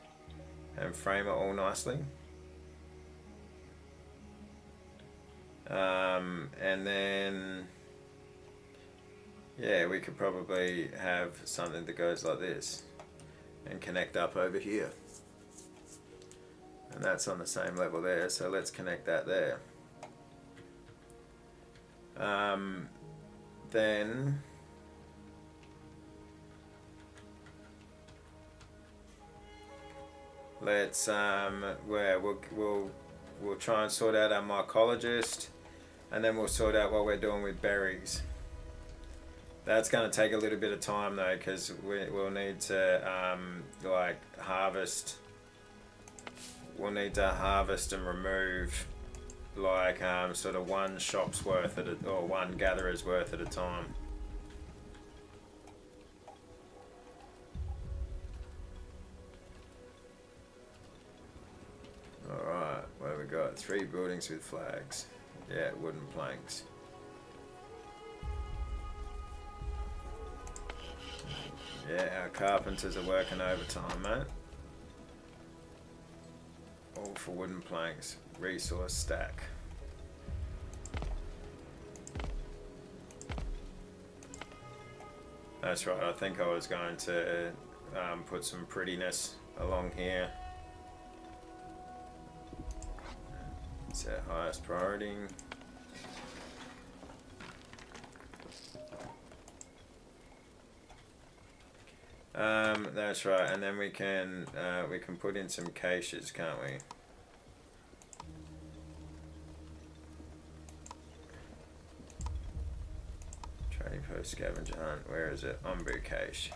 and frame it all nicely. And then, yeah, we could probably have something that goes like this and connect up over here. And that's on the same level there, so let's connect that there. Then let's where we'll try and sort out our mycologist, and then we'll sort out what we're doing with berries. That's going to take a little bit of time though, because we'll need to like harvest. We'll need to harvest and remove like sort of one shop's worth at a, or one gatherer's worth at a time. Alright, what have we got? 3 buildings with flags. Yeah, wooden planks. Yeah, our carpenters are working overtime, mate. All for wooden planks. Resource stack. That's right, I think I was going to put some prettiness along here. It's our highest priority. That's right, and then we can put in some caches, can't we? Trading post scavenger hunt. Where is it? Ombu cache.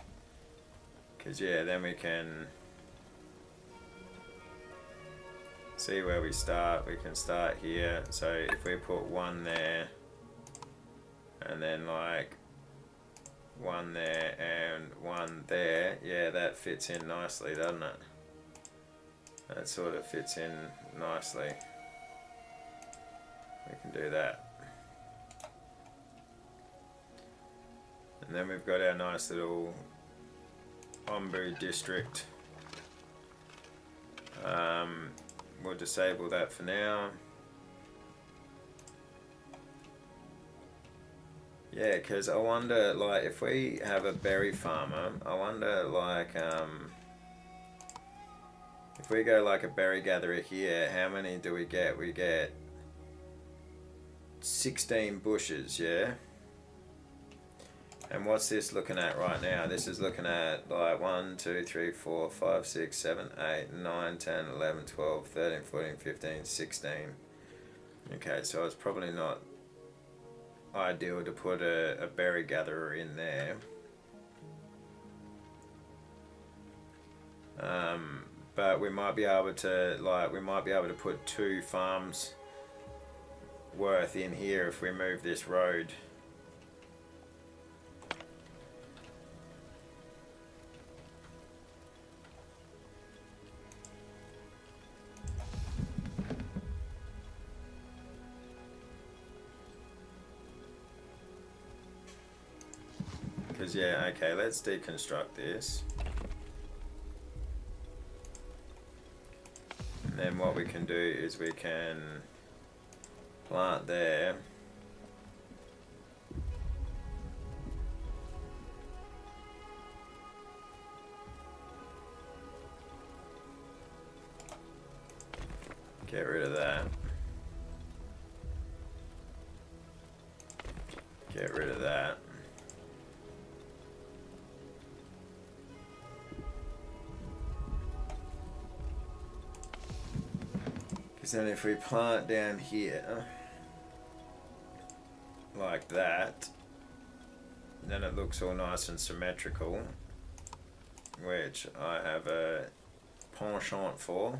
Because yeah, then we can see where we start. We can start here. So if we put 1 there, and then like 1 there and 1 there, yeah, that fits in nicely, doesn't it? That sort of fits in nicely. We can do that. And then we've got our nice little Ombu district. We'll disable that for now. Yeah, because I wonder, like, if we have a berry farmer, I wonder, like, if we go like a berry gatherer here, how many do we get? We get 16 bushes, yeah? And what's this looking at right now? This is looking at like 1, 2, 3, 4, 5, 6, 7, 8, 9, 10, 11, 12, 13, 14, 15, 16. Okay, so it's probably not ideal to put a berry gatherer in there. But we might be able to put 2 farms worth in here if we move this road. Because, yeah, okay, let's deconstruct this. And then what we can do is we can plant there. Get rid of that. Get rid of that. Because then if we plant down here, like that, then it looks all nice and symmetrical, which I have a penchant for.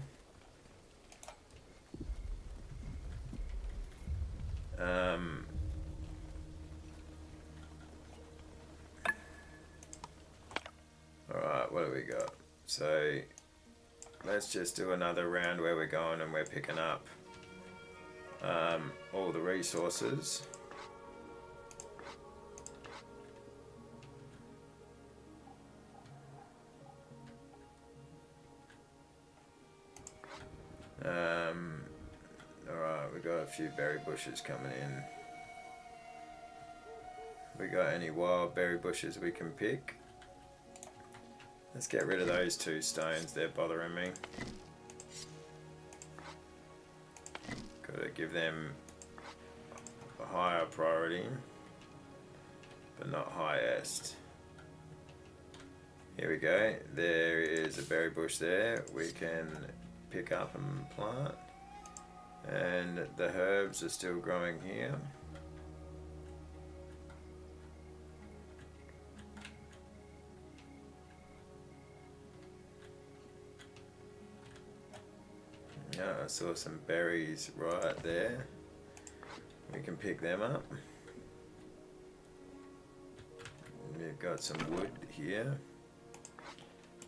Alright, what do we got? So let's just do another round where we're going and we're picking up all the resources. Alright, we got a few berry bushes coming in. We got any wild berry bushes we can pick? Let's get rid of those 2 stones, they're bothering me. Gotta give them a higher priority, but not highest. Here we go, there is a berry bush there we can pick up and plant. And the herbs are still growing here. Yeah, I saw some berries right there. We can pick them up. We've got some wood here.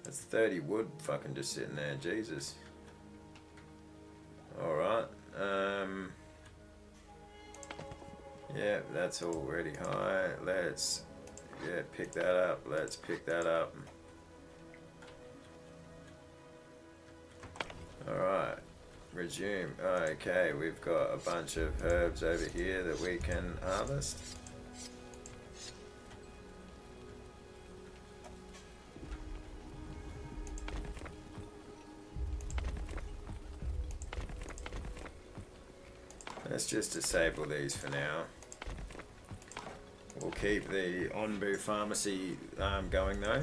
That's 30 wood fucking just sitting there, Jesus. Alright. Yeah, that's already high. Let's pick that up. Let's pick that up. Alright. Resume. Okay, we've got a bunch of herbs over here that we can harvest. Let's just disable these for now. We'll keep the Onbu pharmacy going though.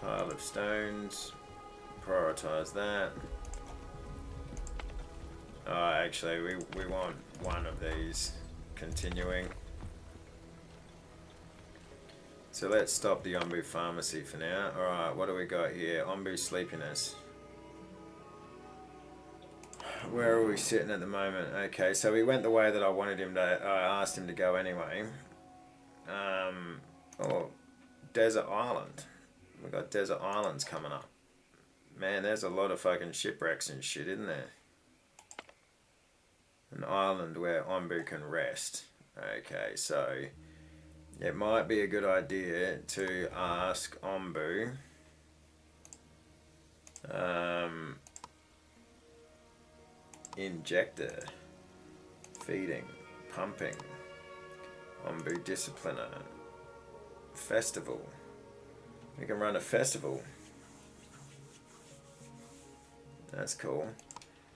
Pile of stones. Prioritize that. Actually, we want one of these continuing. So let's stop the Onbu pharmacy for now. Alright, what do we got here? Onbu sleepiness. Where are we sitting at the moment? Okay, so we went the way that I wanted him to. I asked him to go anyway. Desert Island. We got desert islands coming up. Man, there's a lot of fucking shipwrecks and shit, isn't there? An island where Onbu can rest. Okay, so it might be a good idea to ask Onbu. Injector, feeding, pumping. Ombu Discipliner. Festival. We can run a festival. That's cool.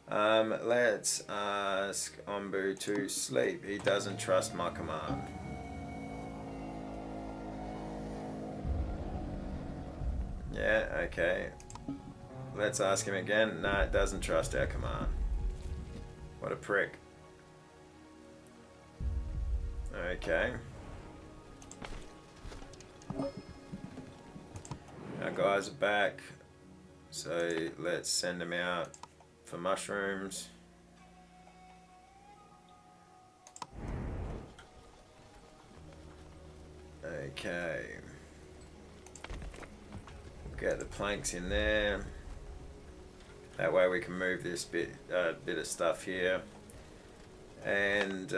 Let's ask Ombu to sleep. He doesn't trust my command. Yeah, okay. Let's ask him again. No, it doesn't trust our command. What a prick. Okay. Our guys are back. So let's send them out for mushrooms. Okay. Get the planks in there. That way we can move this bit of stuff here. And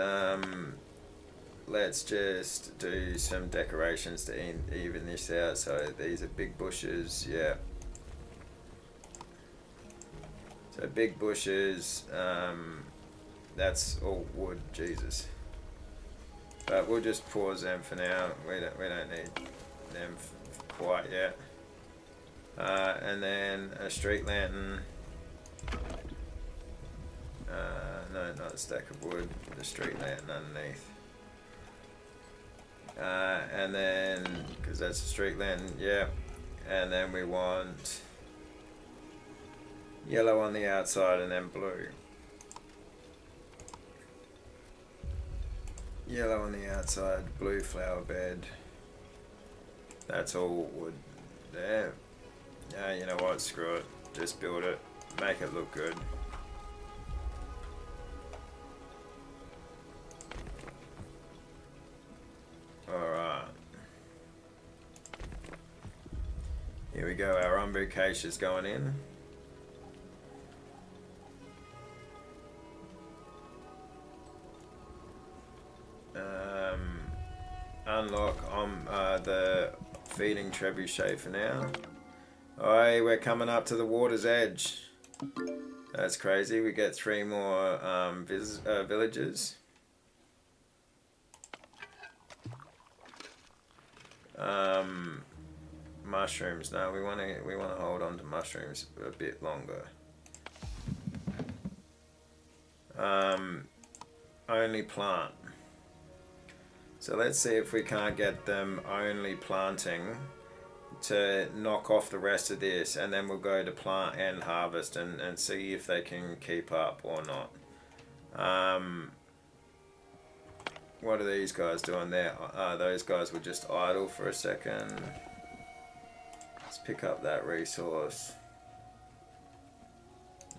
let's just do some decorations to even this out. So these are big bushes, yeah. So big bushes, that's all wood, Jesus. But we'll just pause them for now. We don't need them quite yet. And then a street lantern. No, not a stack of wood. The street lantern underneath. And then, because that's a street lantern, yeah. And then we want yellow on the outside and then blue. Yellow on the outside, blue flower bed. That's all wood there. Yeah, you know what, screw it. Just build it. Make it look good. Alright. Here we go, our Ombu cache is going in. Unlock the feeding trebuchet for now. Alright, we're coming up to the water's edge. That's crazy. We get 3 more villagers. Mushrooms. No, we want to hold on to mushrooms a bit longer. Only plant. So let's see if we can't get them only planting to knock off the rest of this, and then we'll go to plant and harvest and see if they can keep up or not. What are these guys doing there? Those guys were just idle for a second. Let's pick up that resource.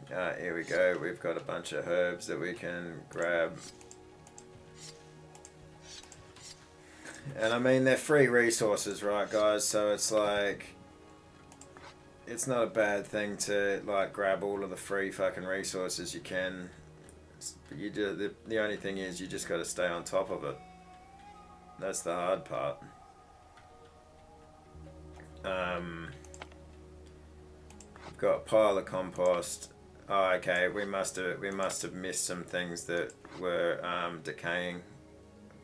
Here we go. We've got a bunch of herbs that we can grab. And I mean, they're free resources, right, guys? So it's like, it's not a bad thing to like grab all of the free fucking resources you can. But you do the only thing is you just got to stay on top of it. That's the hard part. We've got a pile of compost. Oh, okay. We must have missed some things that were decaying.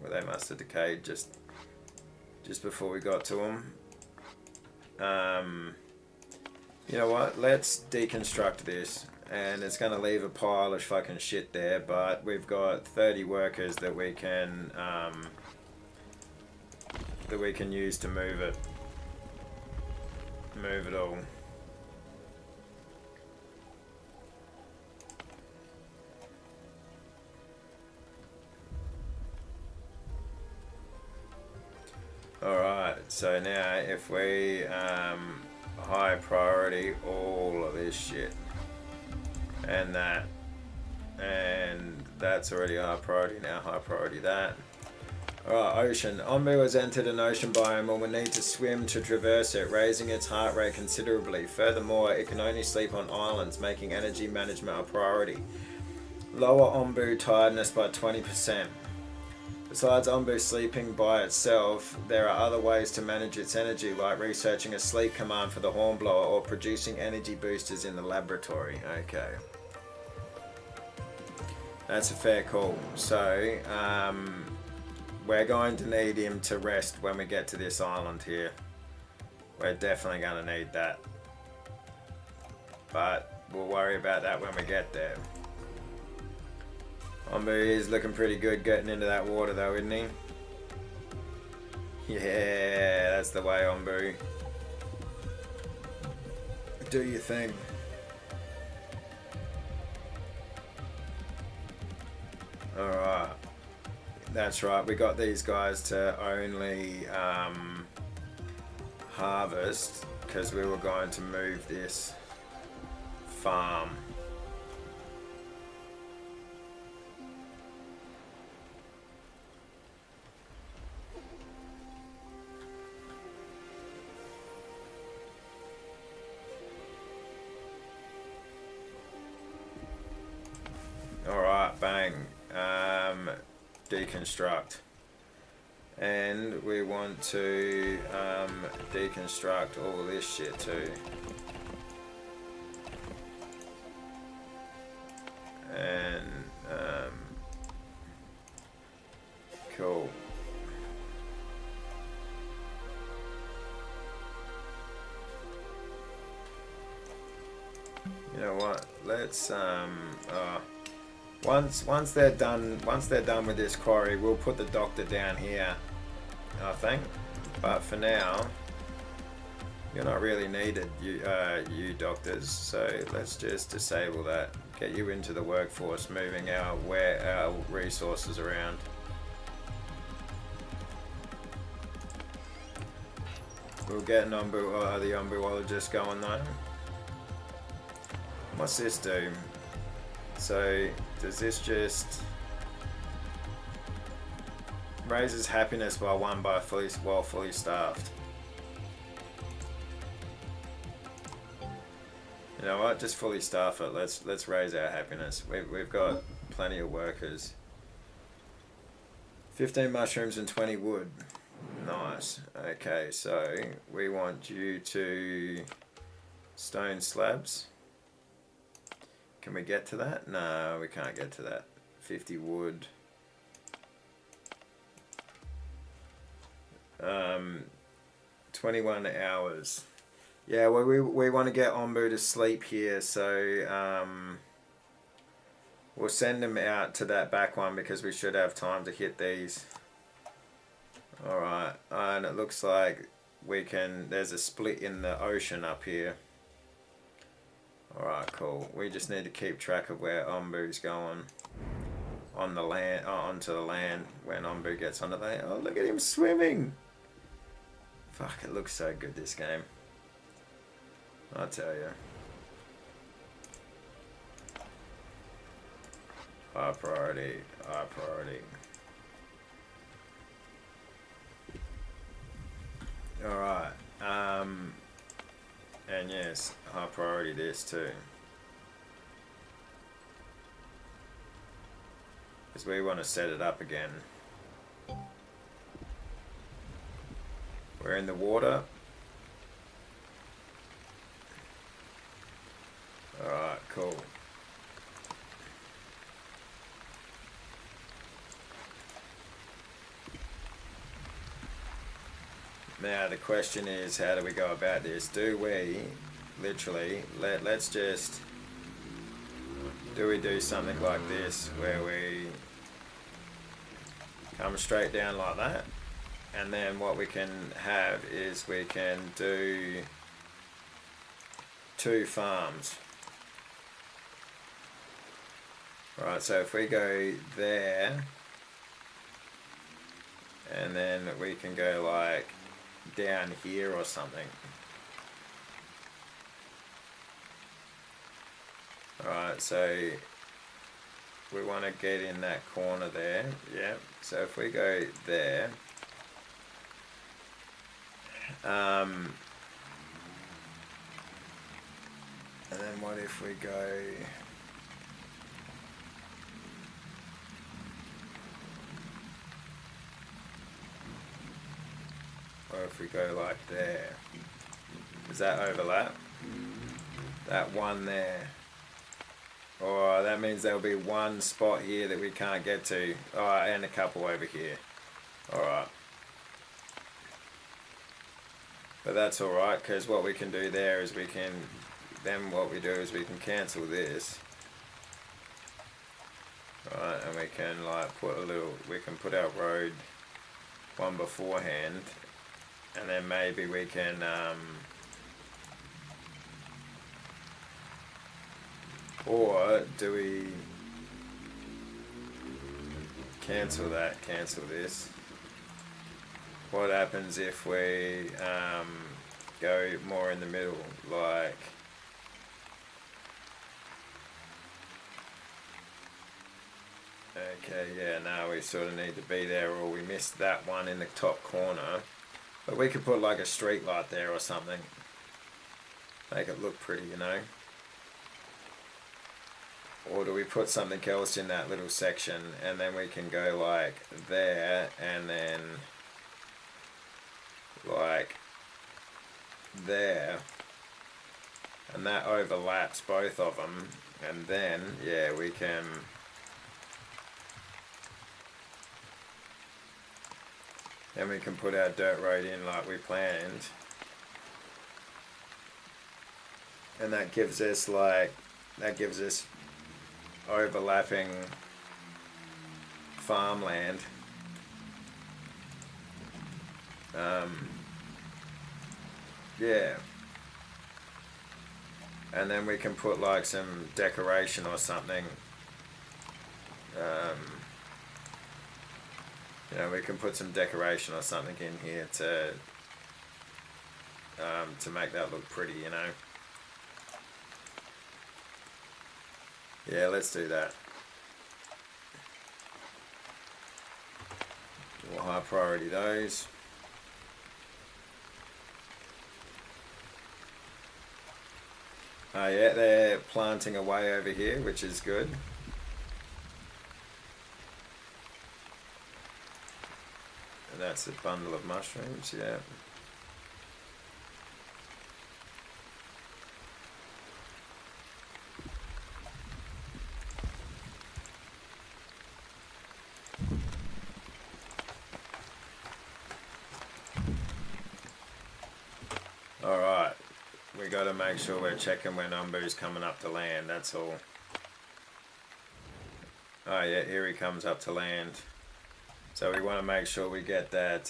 Well, they must have decayed just before we got to them. You know what? Let's deconstruct this, and it's going to leave a pile of fucking shit there. But we've got 30 workers that we can use to move it. Move it all. Alright, so now if we high priority all of this shit and that, and that's already high priority, now high priority that. Alright, ocean. Ombu has entered an ocean biome and will need to swim to traverse it, raising its heart rate considerably. Furthermore, it can only sleep on islands, making energy management a priority. Lower Ombu tiredness by 20%. Besides Ombu sleeping by itself, there are other ways to manage its energy, like researching a sleep command for the Hornblower or producing energy boosters in the laboratory. Okay. That's a fair call. So, we're going to need him to rest when we get to this island here. We're definitely going to need that. But we'll worry about that when we get there. Ombu is looking pretty good getting into that water though, isn't he? Yeah, that's the way, Ombu. Do your thing. Alright. That's right, we got these guys to only harvest because we were going to move this farm. Alright, bang. Deconstruct. And we want to deconstruct all this shit too. And cool. You know what? Let's once they're done with this quarry, we'll put the doctor down here, I think. But for now, you're not really needed, you doctors. So let's just disable that. Get you into the workforce, moving our resources around. We'll get the umbuologist going though. What's this do? So does this just raises happiness by one while fully staffed? You know what? Just fully staff it. Let's raise our happiness. We've got plenty of workers. 15 mushrooms and 20 wood. Nice. Okay, so we want you to stone slabs. Can we get to that? No, we can't get to that. 50 wood. 21 hours. Yeah, well, we want to get Ombu to sleep here, so we'll send him out to that back one because we should have time to hit these. Alright, and it looks like there's a split in the ocean up here. Alright, cool. We just need to keep track of where Ombu's going on the land, onto the land when Ombu gets onto the land. Oh, look at him swimming! Fuck, it looks so good, this game. I tell you. High priority, high priority. Alright, and yes, high priority this too. Because we want to set it up again. We're in the water. Alright, cool. Now the question is, how do we go about this? Do we literally let's just do something like this where we come straight down like that, and then what we can have is we can do 2 farms. Right, so if we go there, and then we can go like down here or something. Alright, so we want to get in that corner there. Yeah, so if we go there, and then what if we go or if we go like there? Does that overlap? That one there. Oh, that means there'll be one spot here that we can't get to. Oh, and a couple over here. Alright. But that's alright, because what we can do there is we can cancel this. Right, and we can like we can put our road one beforehand, and then maybe we can or do we cancel this? What happens if we go more in the middle, like okay, yeah, now we sort of need to be there, or we missed that one in the top corner. But we could put like a street light there or something. Make it look pretty, you know? Or do we put something else in that little section, and then we can go like there, and then like there, and that overlaps both of them, and then yeah, we can put our dirt road in like we planned, and that gives us overlapping farmland. Yeah, and then we can put like some decoration or something. You know, we can put some decoration or something in here to make that look pretty, you know. Yeah, let's do that. We'll high priority those. Yeah, they're planting away over here, which is good. And that's a bundle of mushrooms, yeah. Alright, we got to make sure we're checking when Umbu's coming up to land, that's all. Oh yeah, here he comes up to land. So we want to make sure we get that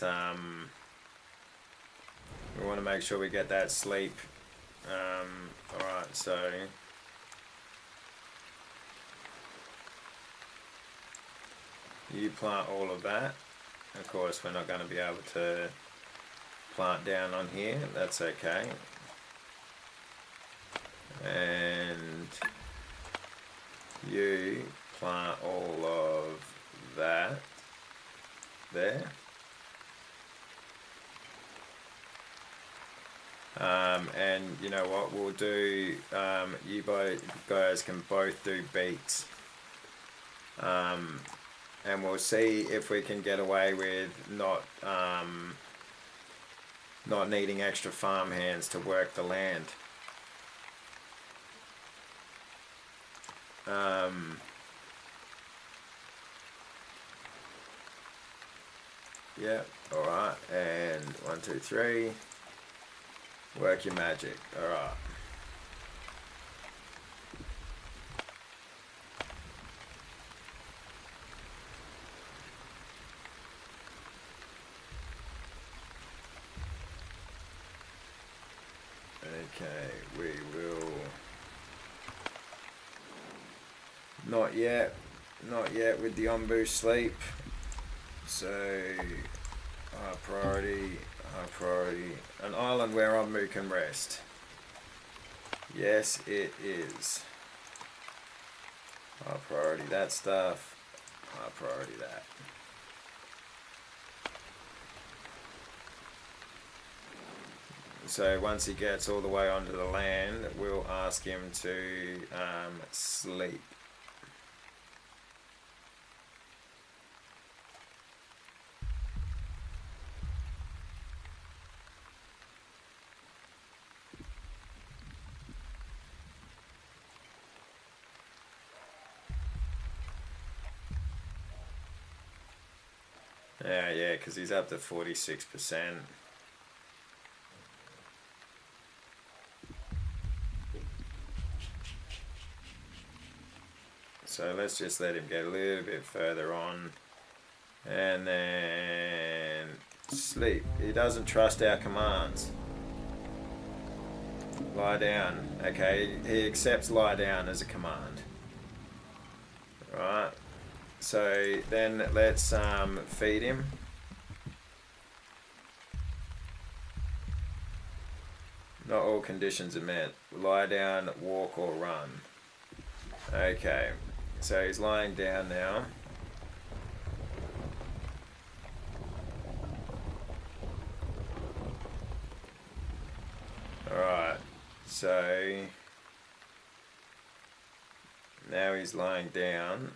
sleep. Alright, so you plant all of that. Of course, we're not going to be able to plant down on here, that's okay. And you plant all of that there. And you know what we'll do, you guys can both do beets. And we'll see if we can get away with not needing extra farm hands to work the land. Yeah, alright, and 1, 2, 3. Work your magic, alright. Okay, we will not yet with the Umbu sleep. So high priority, an island where Umbu can rest. Yes, it is. High priority that stuff, high priority that. So once he gets all the way onto the land, we'll ask him to sleep. Yeah, because he's up to 46%. So let's just let him get a little bit further on. And then sleep. He doesn't trust our commands. Lie down. Okay, he accepts lie down as a command. Right. So then let's feed him. Not all conditions are met. Lie down, walk or run. Okay. So he's lying down now. Alright, so now he's lying down.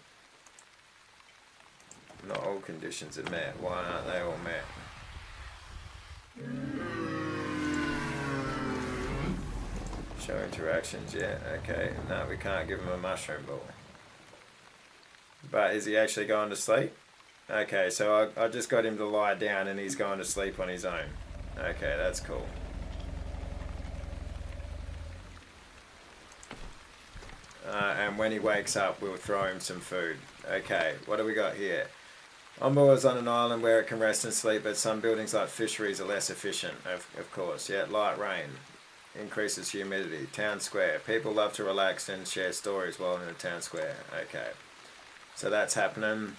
Not all conditions are met. Why aren't they all met? Show interactions, yeah, okay. No, we can't give him a mushroom ball. But is he actually going to sleep? Okay, so I just got him to lie down and he's going to sleep on his own. Okay, that's cool. And when he wakes up, we'll throw him some food. Okay, what do we got here? Ombo is on an island where it can rest and sleep, but some buildings like fisheries are less efficient, of course. Yeah, light rain increases humidity. Town square. People love to relax and share stories while in a town square. Okay, so that's happening.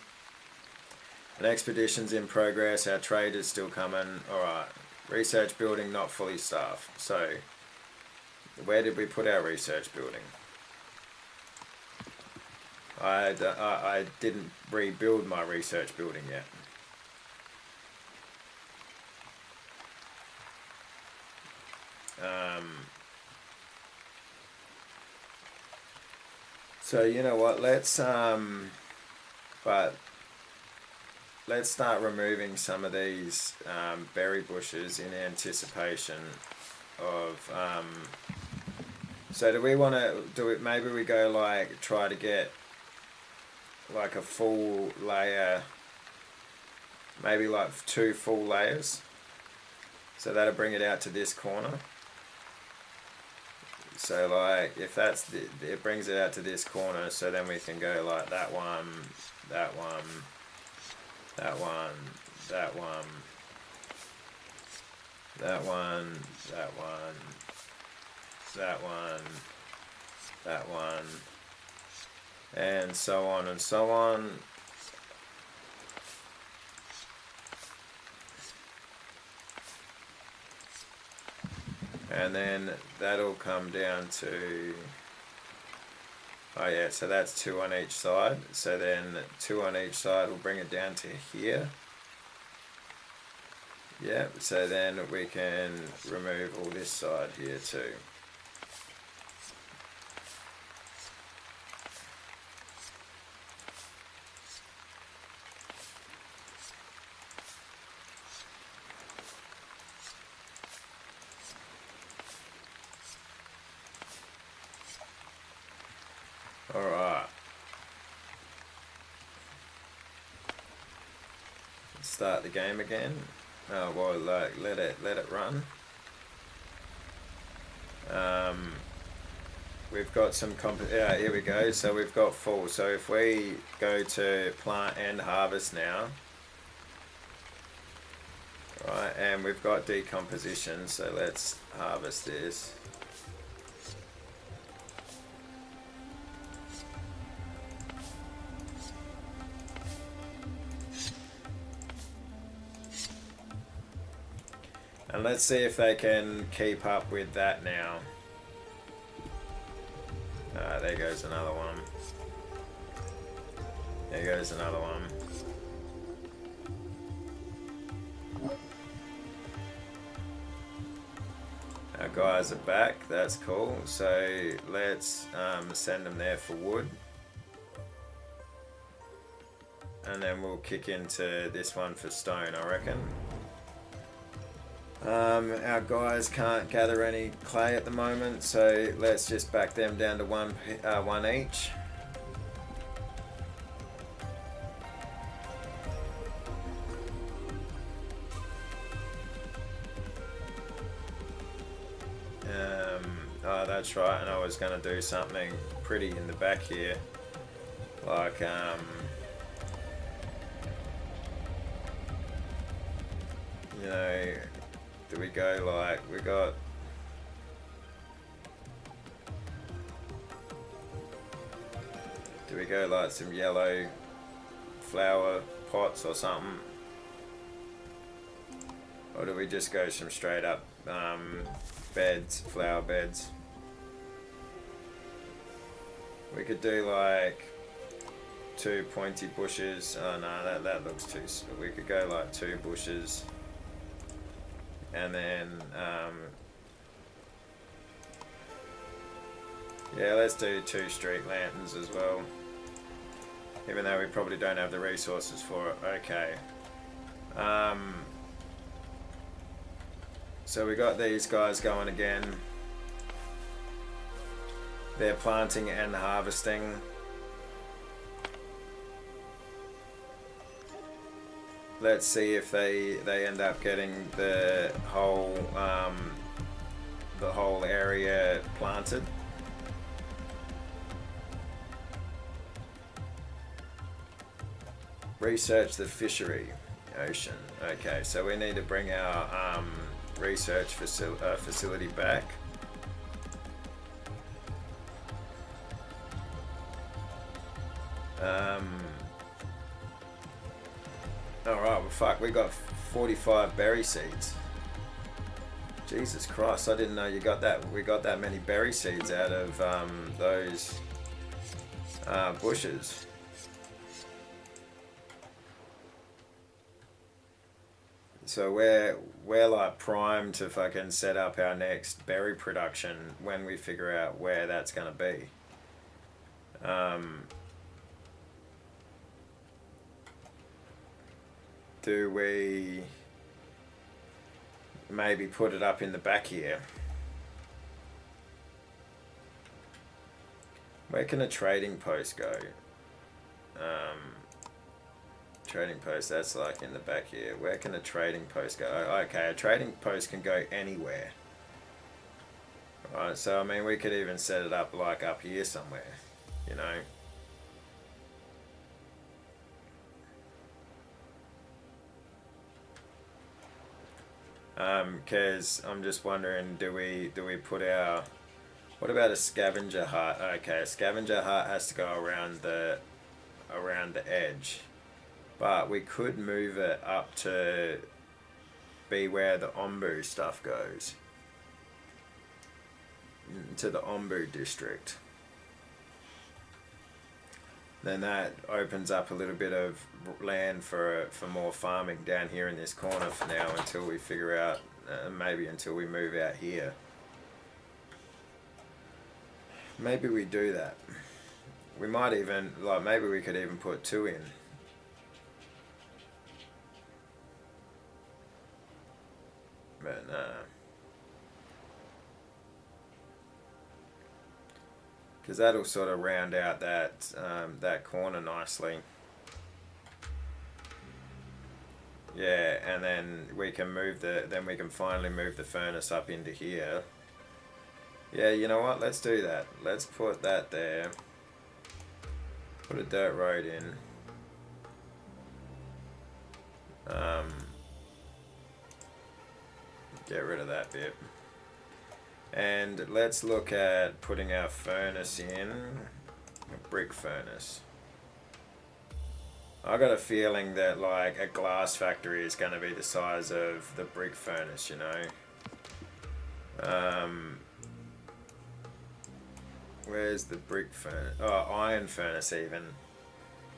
An expedition's in progress. Our trade is still coming. Alright, research building not fully staffed. So, where did we put our research building? I didn't rebuild my research building yet. So you know what? Let's start removing some of these berry bushes in anticipation of. So do we want to do it? Maybe we go like try to get like a full layer, maybe like 2 full layers. So that'll bring it out to this corner. So like if that's it brings it out to this corner, so then we can go like that one, that one, that one, that one, that one, that one, that one, that one, and so on and so on. And then that'll come down to, oh yeah, so that's 2 on each side. So then 2 on each side will bring it down to here. Yeah, so then we can remove all this side here too. Alright. Start the game again. Oh well, like let it run. We've got some yeah, here we go. So we've got full. So if we go to plant and harvest now, right, and we've got decomposition. So let's harvest this. And let's see if they can keep up with that now. There goes another one. There goes another one. Our guys are back, that's cool. So let's send them there for wood. And then we'll kick into this one for stone, I reckon. Our guys can't gather any clay at the moment, so let's just back them down to one each. that's right, and I was going to do something pretty in the back here. Like, you know, do we go like, we got... Do we go like some yellow flower pots or something? Or do we just go some straight up beds, flower beds? We could do like 2 pointy bushes. Oh no, that looks too... We could go like 2 bushes. And then, yeah, let's do 2 street lanterns as well. Even though we probably don't have the resources for it. Okay. So we got these guys going again. They're planting and harvesting. Let's see if they end up getting the whole area planted. Research the fishery ocean. Okay, so we need to bring our research facility back. Alright, well fuck, we got 45 berry seeds. Jesus Christ, I didn't know you got that. We got that many berry seeds out of those bushes. So we're like primed to fucking set up our next berry production when we figure out where that's gonna be. Do we maybe put it up in the back here? Where can a trading post go? Trading post, that's like in the back here. Where can a trading post go? Okay, a trading post can go anywhere. Right, so I mean we could even set it up like up here somewhere, you know. Because I'm just wondering, do we put our... What about a scavenger hut? Okay, a scavenger hut has to go around the edge. But we could move it up to be where the Ombu stuff goes. To the Ombu district. Then that opens up a little bit of land for more farming down here in this corner for now until we figure out, maybe until we move out here. Maybe we do that. We might even, like maybe we could even put 2 in. But no. Because that'll sort of round out that that corner nicely. Yeah, and then we can move we can finally move the furnace up into here. Yeah, you know what? Let's do that. Let's put that there. Put a dirt road in. Get rid of that bit. And let's look at putting our furnace in. A brick furnace. I got a feeling that like a glass factory is going to be the size of the brick furnace, you know. Where's the brick furnace? Oh, iron furnace even.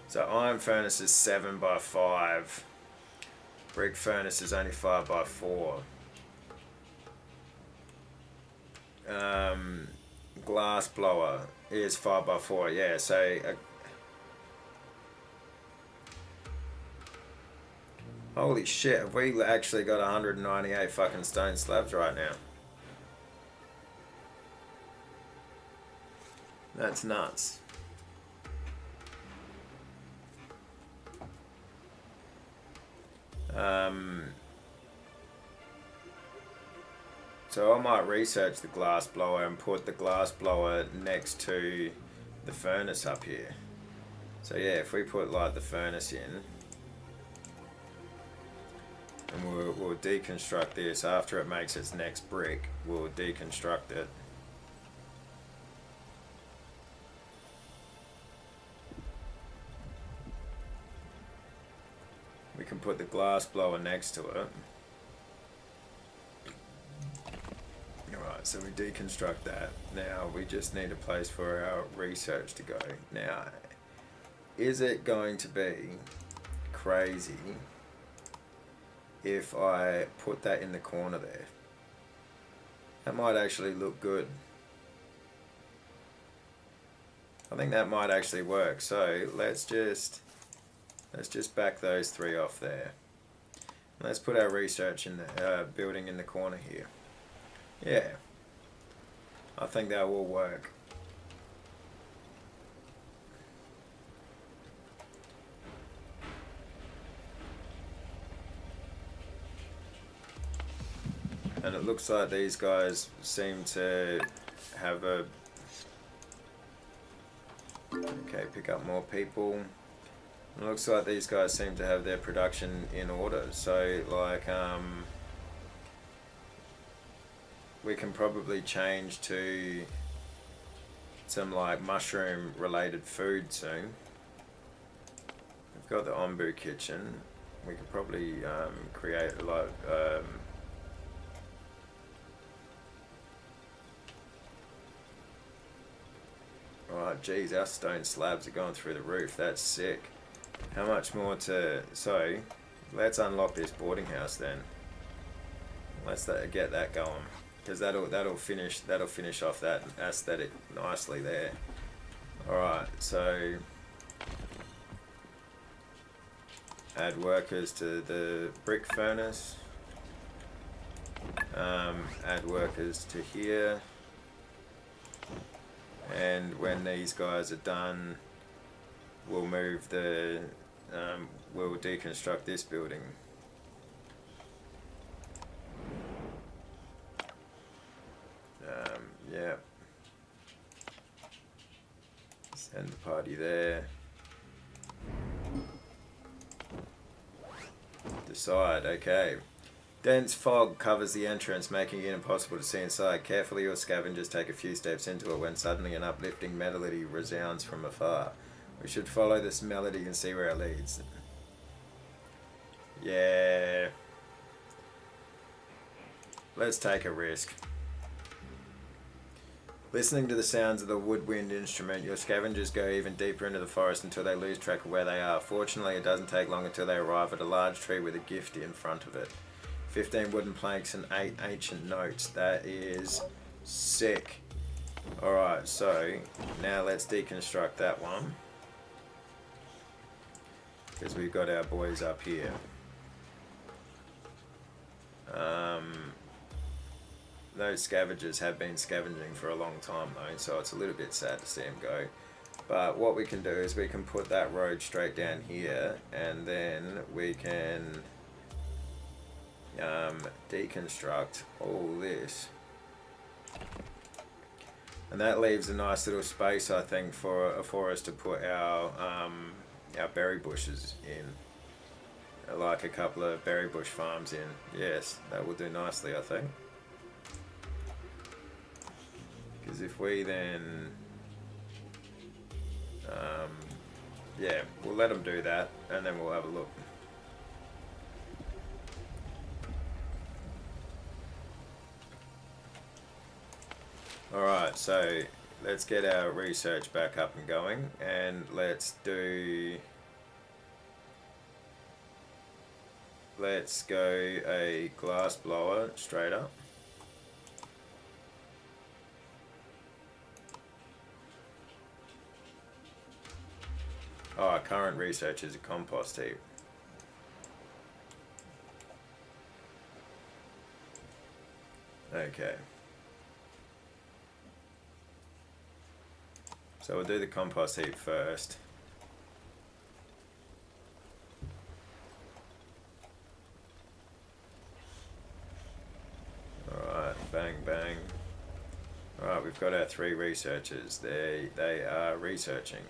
So iron furnace is 7 by 5. Brick furnace is only 5 by 4. Glass blower is 5 by 4. Yeah, so holy shit, have we actually got 198 fucking stone slabs right now? That's nuts. So I might research the glass blower and put the glass blower next to the furnace up here. So yeah, if we put like the furnace in, and we'll deconstruct this after it makes its next brick, we'll deconstruct it. We can put the glass blower next to it. Alright, so we deconstruct that. Now we just need a place for our research to go. Now, is it going to be crazy if I put that in the corner there? That might actually look good. I think that might actually work. So let's just back those three off there. Let's put our research in the building in the corner here. Yeah, I think that will work. And it looks like these guys seem to have a... Okay, pick up more people. It looks like these guys seem to have their production in order. So, like, we can probably change to some, like, mushroom-related food soon. We've got the Ombu kitchen. We could probably create, like... Oh, geez, our stone slabs are going through the roof. That's sick. How much more to... So, let's unlock this boarding house then. Let's get that going, because that'll finish off that aesthetic nicely there. All right, so add workers to the brick furnace. Add workers to here. And when these guys are done, we'll move the, we'll deconstruct this building. Yeah. Send the party there. Decide, okay. Dense fog covers the entrance, making it impossible to see inside. Carefully, your scavengers take a few steps into it when suddenly an uplifting melody resounds from afar. We should follow this melody and see where it leads. Yeah. Let's take a risk. Listening to the sounds of the woodwind instrument, your scavengers go even deeper into the forest until they lose track of where they are. Fortunately, it doesn't take long until they arrive at a large tree with a gift in front of it. 15 wooden planks and 8 ancient notes. That is sick. Alright, so now let's deconstruct that one, because we've got our boys up here. Those scavengers have been scavenging for a long time though, so it's a little bit sad to see them go. But what we can do is we can put that road straight down here, and then we can deconstruct all this, and that leaves a nice little space, I think, for us to put our berry bushes in, like a couple of berry bush farms in. Yes, that will do nicely, I think, because if we then yeah, we'll let them do that and then we'll have a look. Alright, so let's get our research back up and going, and let's go a glass blower straight up. Oh, our current research is a compost heap. Okay. So we'll do the compost heap first. Alright, bang got our 3 researchers. They are researching.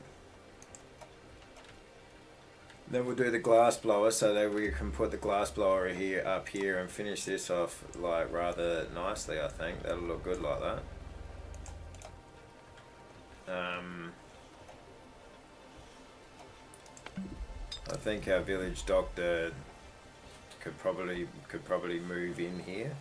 Then we'll do the glass blower so that we can put the glass blower here up here and finish this off like rather nicely. I think that'll look good like that. I think our village doctor could probably move in here.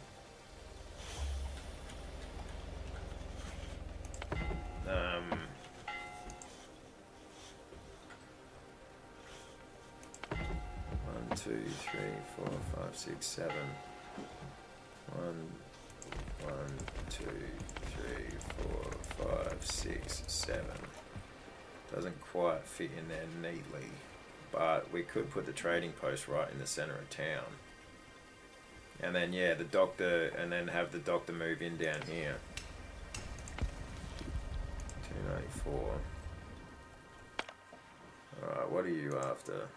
One, 2, 3, 4, 5, 6, 7. 1, 2, 3, 4, 5, 6, 7. Doesn't quite fit in there neatly, but we could put the trading post right in the center of town. And then yeah, the doctor, and then have the doctor move in down here. 294. Alright, what are you after?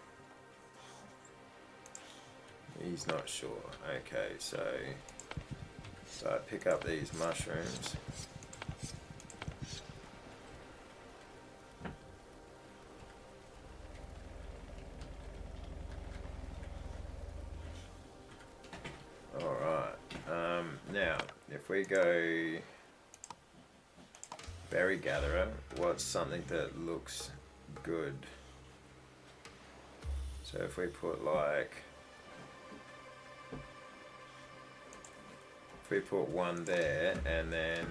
He's not sure. Okay, so I pick up these mushrooms. Alright, now if we go berry gatherer, what's something that looks good? So if we put like, if we put one there and then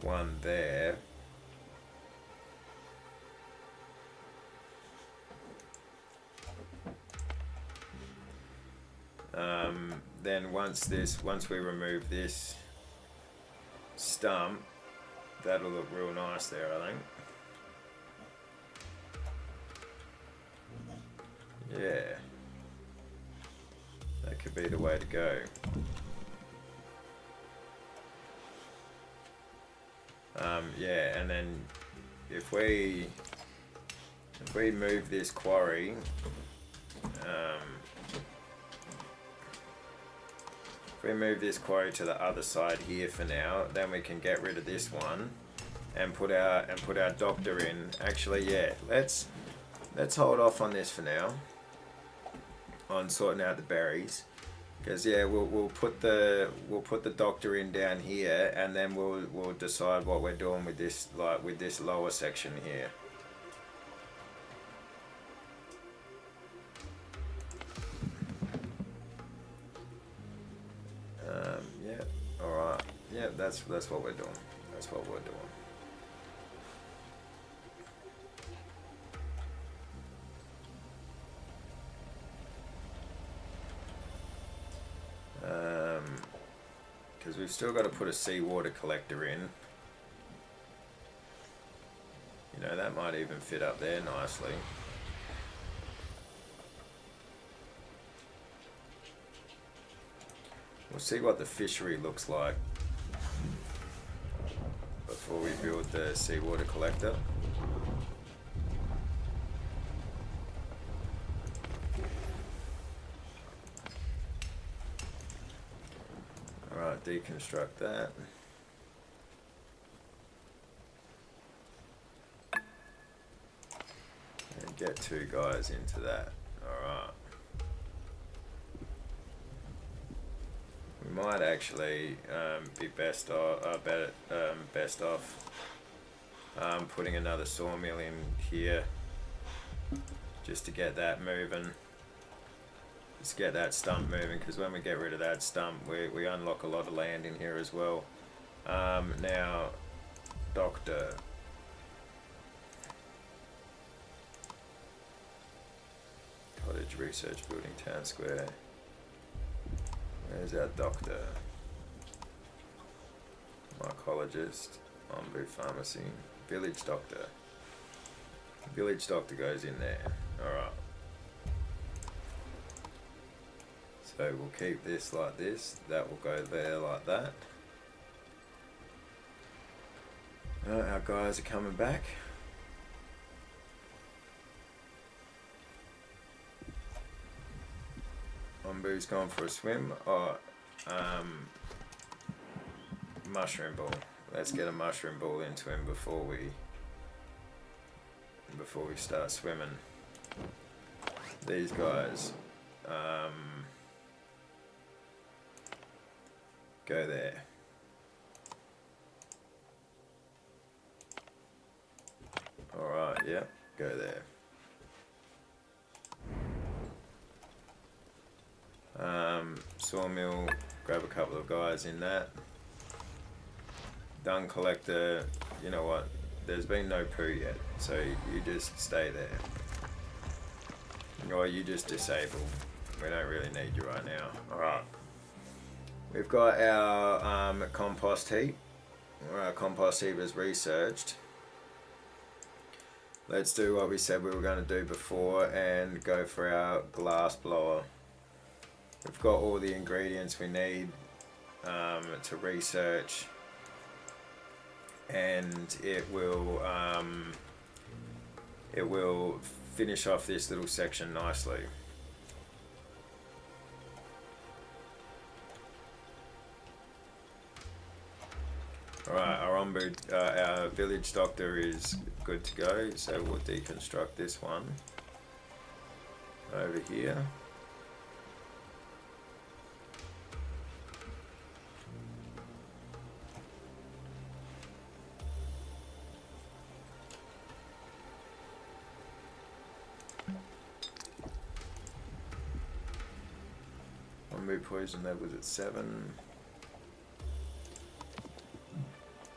one there, then once we remove this stump, that'll look real nice there, I think. Yeah, that could be the way to go. Yeah, and then if we move this quarry, if we move this quarry to the other side here for now, then we can get rid of this one and put our doctor in. Actually, yeah, let's hold off on this for now, on sorting out the berries, because yeah, we'll put the doctor in down here, and then we'll decide what we're doing with this, like with this lower section here. Yeah, all right. Yeah, that's what we're doing. That's what we're doing. Because we've still got to put a seawater collector in. You know, that might even fit up there nicely. We'll see what the fishery looks like before we build the seawater collector. Alright, deconstruct that. And get 2 guys into that. Alright. We might actually be best off putting another sawmill in here just to get that moving. Just get that stump moving, because when we get rid of that stump, we unlock a lot of land in here as well. Now, doctor. Cottage, research building, town square. Where's our doctor? Mycologist, Ombu pharmacy, village doctor. Village doctor goes in there. Alright. So we'll keep this like this. That will go there like that. Our guys are coming back. Ombu's gone for a swim. Oh, mushroom ball. Let's get a mushroom ball into him before we start swimming. These guys, go there. Alright, yep, go there. Sawmill, grab a couple of guys in that. Dung collector, you know what, there's been no poo yet, so you just stay there. Or you just disable. We don't really need you right now. Alright. We've got our compost heap. Our compost heap is researched. Let's do what we said we were going to do before and go for our glass blower. We've got all the ingredients we need to research, and it will finish off this little section nicely. Alright, our village doctor is good to go, so we'll deconstruct this one over here. Poison levels at 7.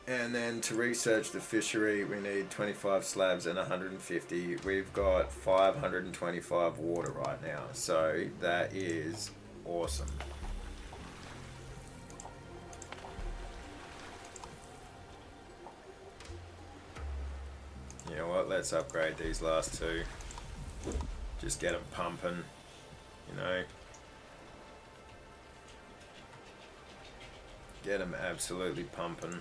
And then to research the fishery, we need 25 slabs and 150. We've got 525 water right now, so that is awesome. You know what, let's upgrade these last two. Just get them pumping, you know. Get them absolutely pumping.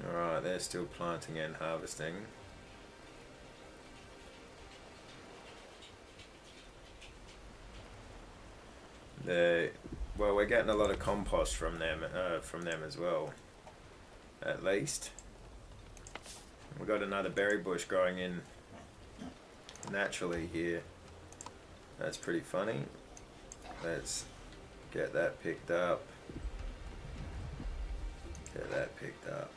Alright, they're still planting and harvesting. Well, we're getting a lot of compost from them as well, at least. We've got another berry bush growing in naturally here. That's pretty funny. Let's get that picked up. Get that picked up.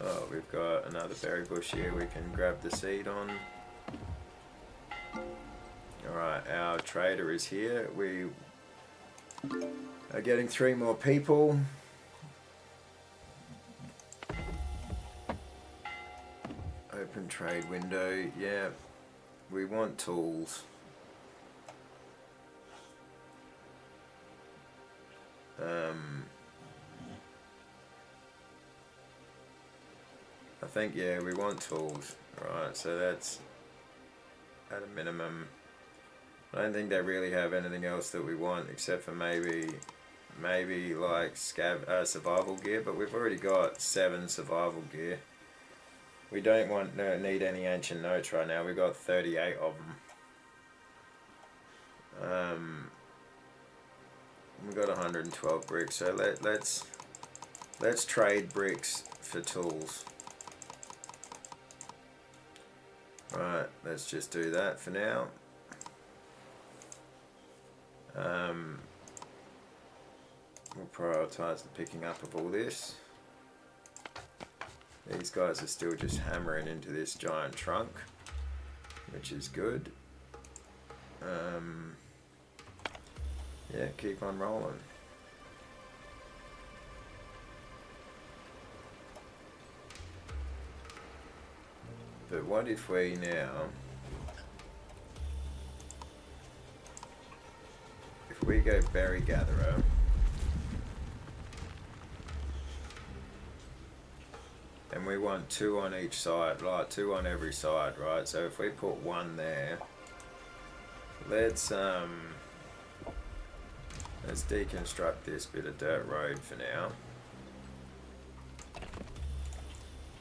Oh, we've got another berry bush here we can grab the seed on. Alright, our trader is here. We are getting 3 more people. Open trade window. Yeah, we want tools. I think, yeah, we want tools. Alright, so that's at a minimum. I don't think they really have anything else that we want except for maybe like survival gear, but we've already got 7 survival gear. We don't need any ancient notes right now. We've got 38 of them. We've got 112 bricks, so let's trade bricks for tools. Right, let's just do that for now. We'll prioritise the picking up of all this. These guys are still just hammering into this giant trunk, which is good. Yeah, keep on rolling. But what if we now... If we go berry gatherer... And we want 2 on each side, like 2 on every side, right? So if we put 1 there, let's Let's deconstruct this bit of dirt road for now.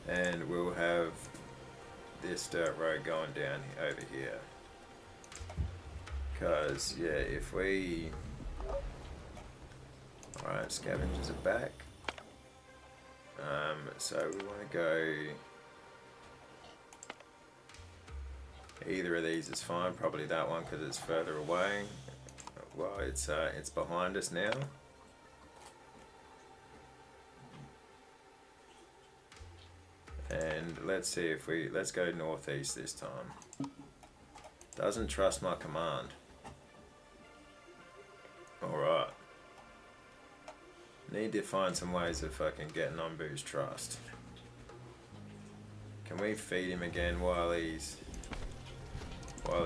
And we'll have this dirt road going down over here. Because, yeah, if we... Alright, scavengers are back. So we want to go... Either of these is fine, probably that one because it's further away. Well, it's behind us now. And let's see if let's go northeast this time. Doesn't trust my command. Alright. Need to find some ways of fucking getting Nombu's trust. Can we feed him again while he's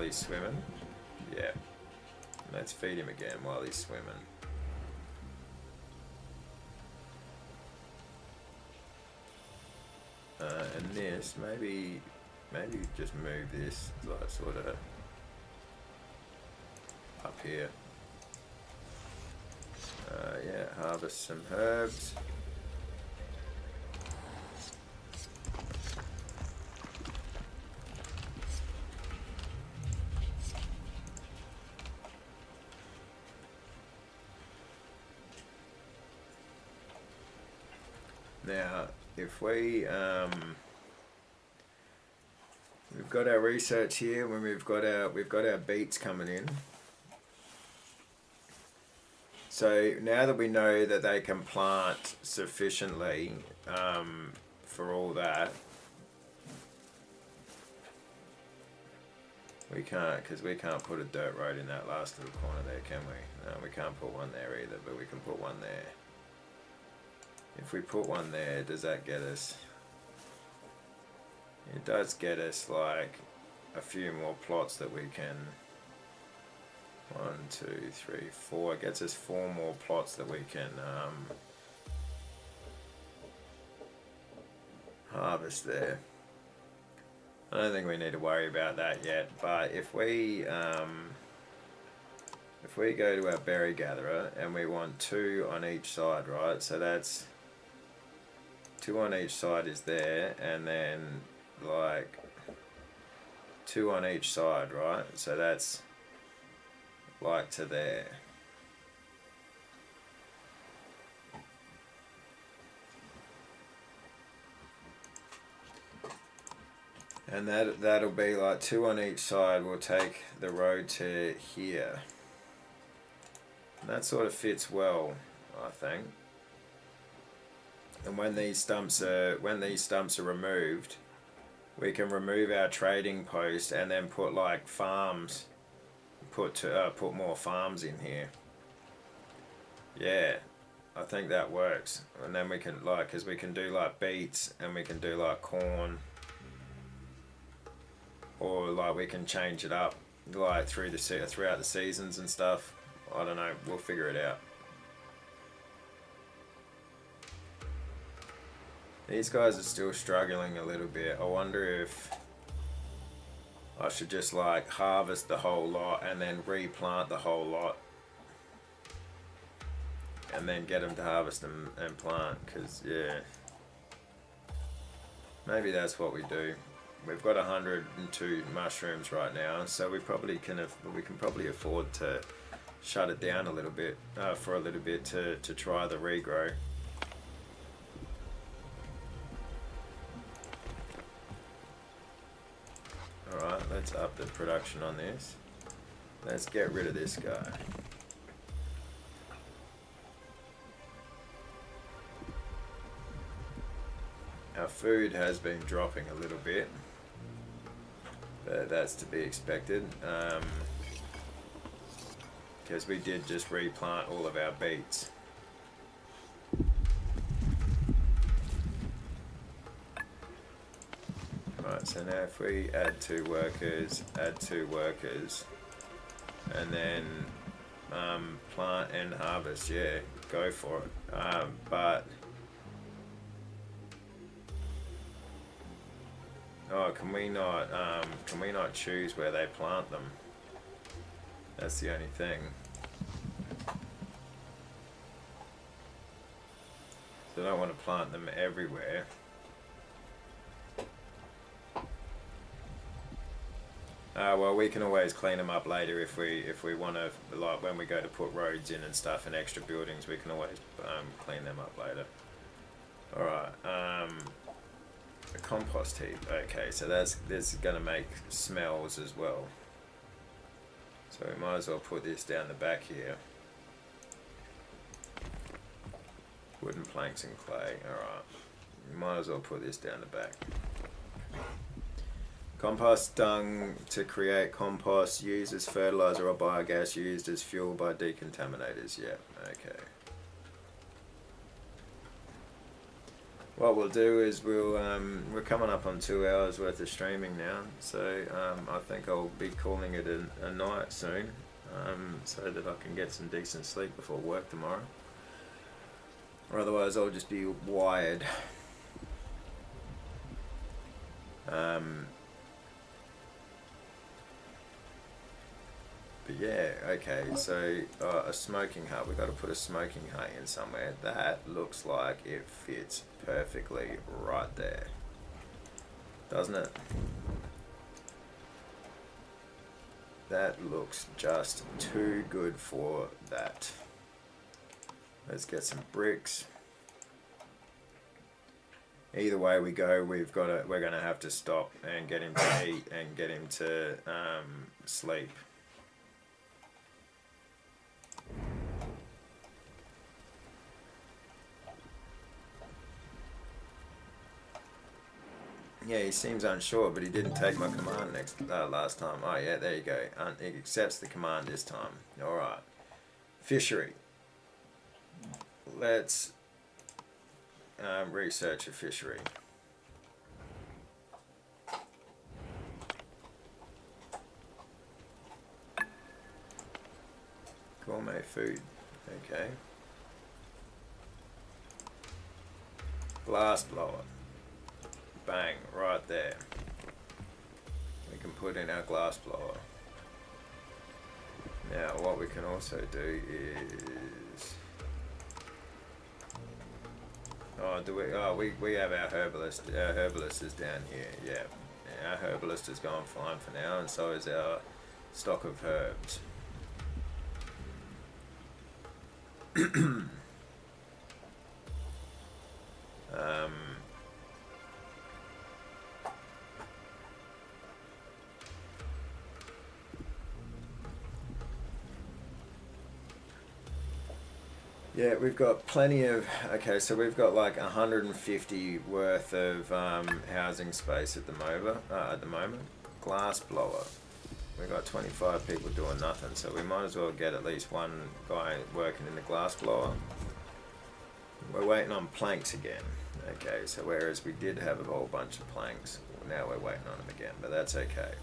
swimming? Yeah. Let's feed him again while he's swimming. And this, maybe just move this like sort of up here. Yeah, harvest some herbs. Now, if we've got our research here, when we've got our beets coming in. So now that we know that they can plant sufficiently for all that, we can't put a dirt road in that last little corner there, can we? No, we can't put one there either, but we can put one there. If we put one there, does that get us? It does get us like a few more plots that we can. 1, 2, 3, 4. It gets us 4 more plots that we can harvest there. I don't think we need to worry about that yet. But if we go to our berry gatherer and we want 2 on each side, right? So that's 2 on each side is there, and then like 2 on each side, right? So that's like to there. And that'll be like 2 on each side will take the road to here. And that sort of fits well, I think. And when these stumps are removed, we can remove our trading post and then put like farms, put more farms in here. Yeah, I think that works. And then we can cause we can do like beets and we can do like corn, or like we can change it up like throughout the seasons and stuff. I don't know. We'll figure it out. These guys are still struggling a little bit. I wonder if I should just like harvest the whole lot and then replant the whole lot. And then get them to harvest them and plant, because yeah. Maybe that's what we do. We've got 102 mushrooms right now, so we can probably afford to shut it down a little bit for a little bit to try the regrow. Alright, let's up the production on this. Let's get rid of this guy. Our food has been dropping a little bit, but that's to be expected, because we did just replant all of our beets. Right, so now if we add 2 workers, and then plant and harvest, yeah, go for it. But can we not choose where they plant them? That's the only thing. I don't want to plant them everywhere. Well, we can always clean them up later if we want to, like when we go to put roads in and stuff and extra buildings, we can always clean them up later. Alright, a compost heap. Okay, so this is going to make smells as well. So we might as well put this down the back here. Wooden planks and clay. Alright, we might as well put this down the back. Compost dung to create compost used as fertilizer or biogas used as fuel by decontaminators. Yeah, okay. What we'll do is we're coming up on 2 hours worth of streaming now, so I think I'll be calling it a night soon, so that I can get some decent sleep before work tomorrow. Or otherwise I'll just be wired. But yeah, okay, so a smoking hut, we've got to put a smoking hut in somewhere. That looks like it fits perfectly right there, doesn't it? That looks just too good for that. Let's get some bricks. Either way we go, we're going to have to stop and get him to eat and get him to sleep. Yeah, he seems unsure, but he didn't take my command last time. Oh yeah, there you go. He accepts the command this time. Alright. Fishery. Let's research a fishery. Gourmet food. Okay. Glass blower. Bang, right there. We can put in our glass blower. Now what we can also do is... we have our herbalist. Our herbalist is down here, yeah. Our herbalist has gone fine for now, and so is our stock of herbs. Yeah, we've got plenty of, okay, so we've got like 150 worth of housing space at the moment. Glass blower. We've got 25 people doing nothing, so we might as well get at least one guy working in the glass blower. We're waiting on planks again. Okay, so whereas we did have a whole bunch of planks, now we're waiting on them again, but that's okay.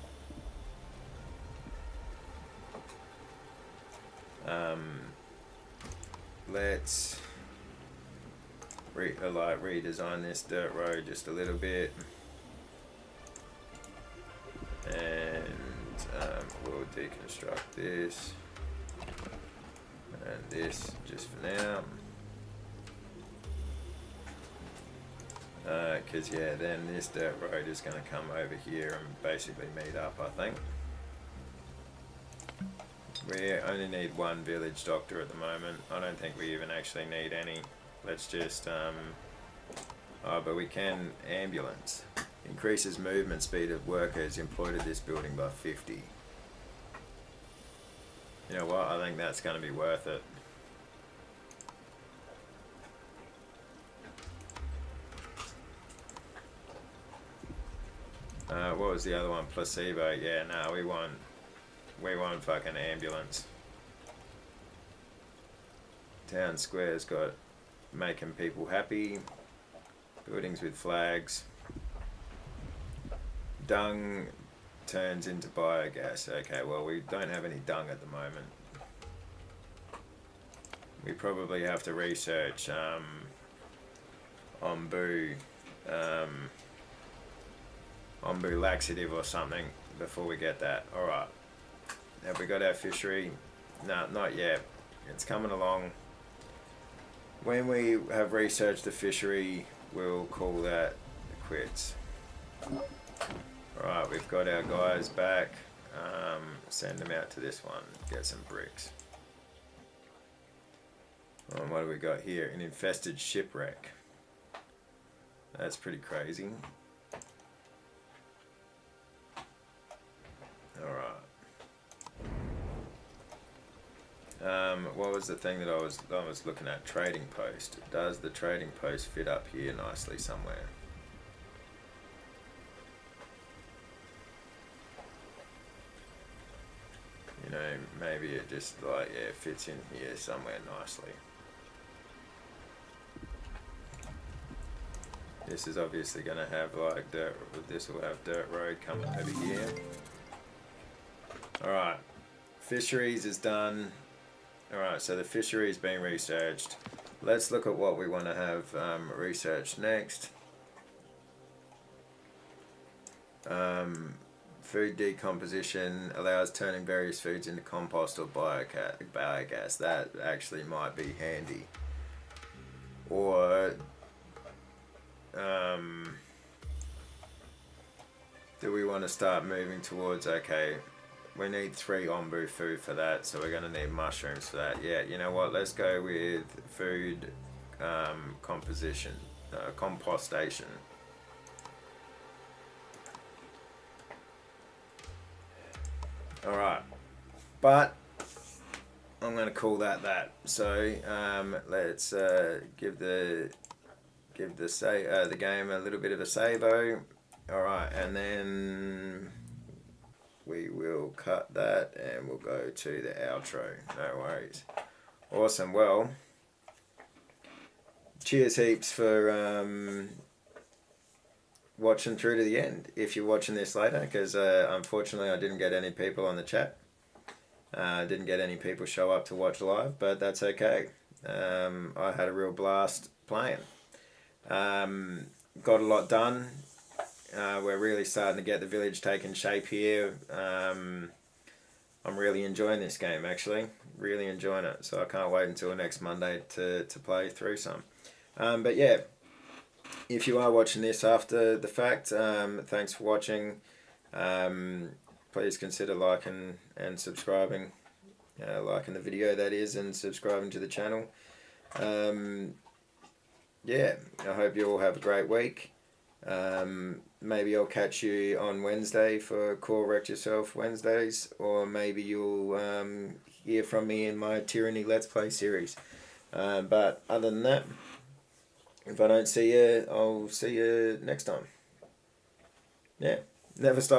Let's redesign this dirt road just a little bit, and we'll deconstruct this and this just for now, because yeah, then this dirt road is going to come over here and basically meet up, I think. We only need one village doctor at the moment. I don't think we even actually need any. Let's just, but we can ambulance. Increases movement speed of workers employed at this building by 50. You know what, I think that's going to be worth it. What was the other one? Placebo. Yeah, no, we want fucking ambulance. Town square's got making people happy. Buildings with flags. Dung turns into biogas. Okay, well we don't have any dung at the moment. We probably have to research ombu laxative or something before we get that. Alright. Have we got our fishery? No, not yet. It's coming along. When we have researched the fishery, we'll call that quits. Alright, we've got our guys back. Send them out to this one, get some bricks. And what do we got here? An infested shipwreck. That's pretty crazy. Alright. What was the thing that I was looking at? Trading post. Does the trading post fit up here nicely somewhere? You know, maybe it just like, yeah, fits in here somewhere nicely. This is obviously going to have like dirt, this will have dirt road coming over here. Alright, fisheries is done. Alright, so the fisheries being researched. Let's look at what we want to have researched next. Food decomposition allows turning various foods into compost or biogas. That actually might be handy. Or do we want to start moving towards, okay, we need 3 ombu food for that, so we're going to need mushrooms for that. Yeah, you know what, let's go with food composition, compostation. Alright, but I'm going to call that. So let's give the game a little bit of a save-o. Alright, and then we will cut that and we'll go to the outro. No worries. Awesome. Well, cheers heaps for watching through to the end. If you're watching this later, because unfortunately I didn't get any people on the chat. Didn't get any people show up to watch live, but that's okay. I had a real blast playing. Got a lot done. We're really starting to get the village taking shape here. I'm really enjoying this game, actually. Really enjoying it. So I can't wait until next Monday to play through some. But yeah, if you are watching this after the fact, thanks for watching. Please consider liking and subscribing. Liking the video, that is, and subscribing to the channel. Yeah, I hope you all have a great week. Maybe I'll catch you on Wednesday for Core Wrecked Yourself Wednesdays, or maybe you'll hear from me in my Tyranny Let's Play series. But other than that, if I don't see you, I'll see you next time. Yeah, never stop.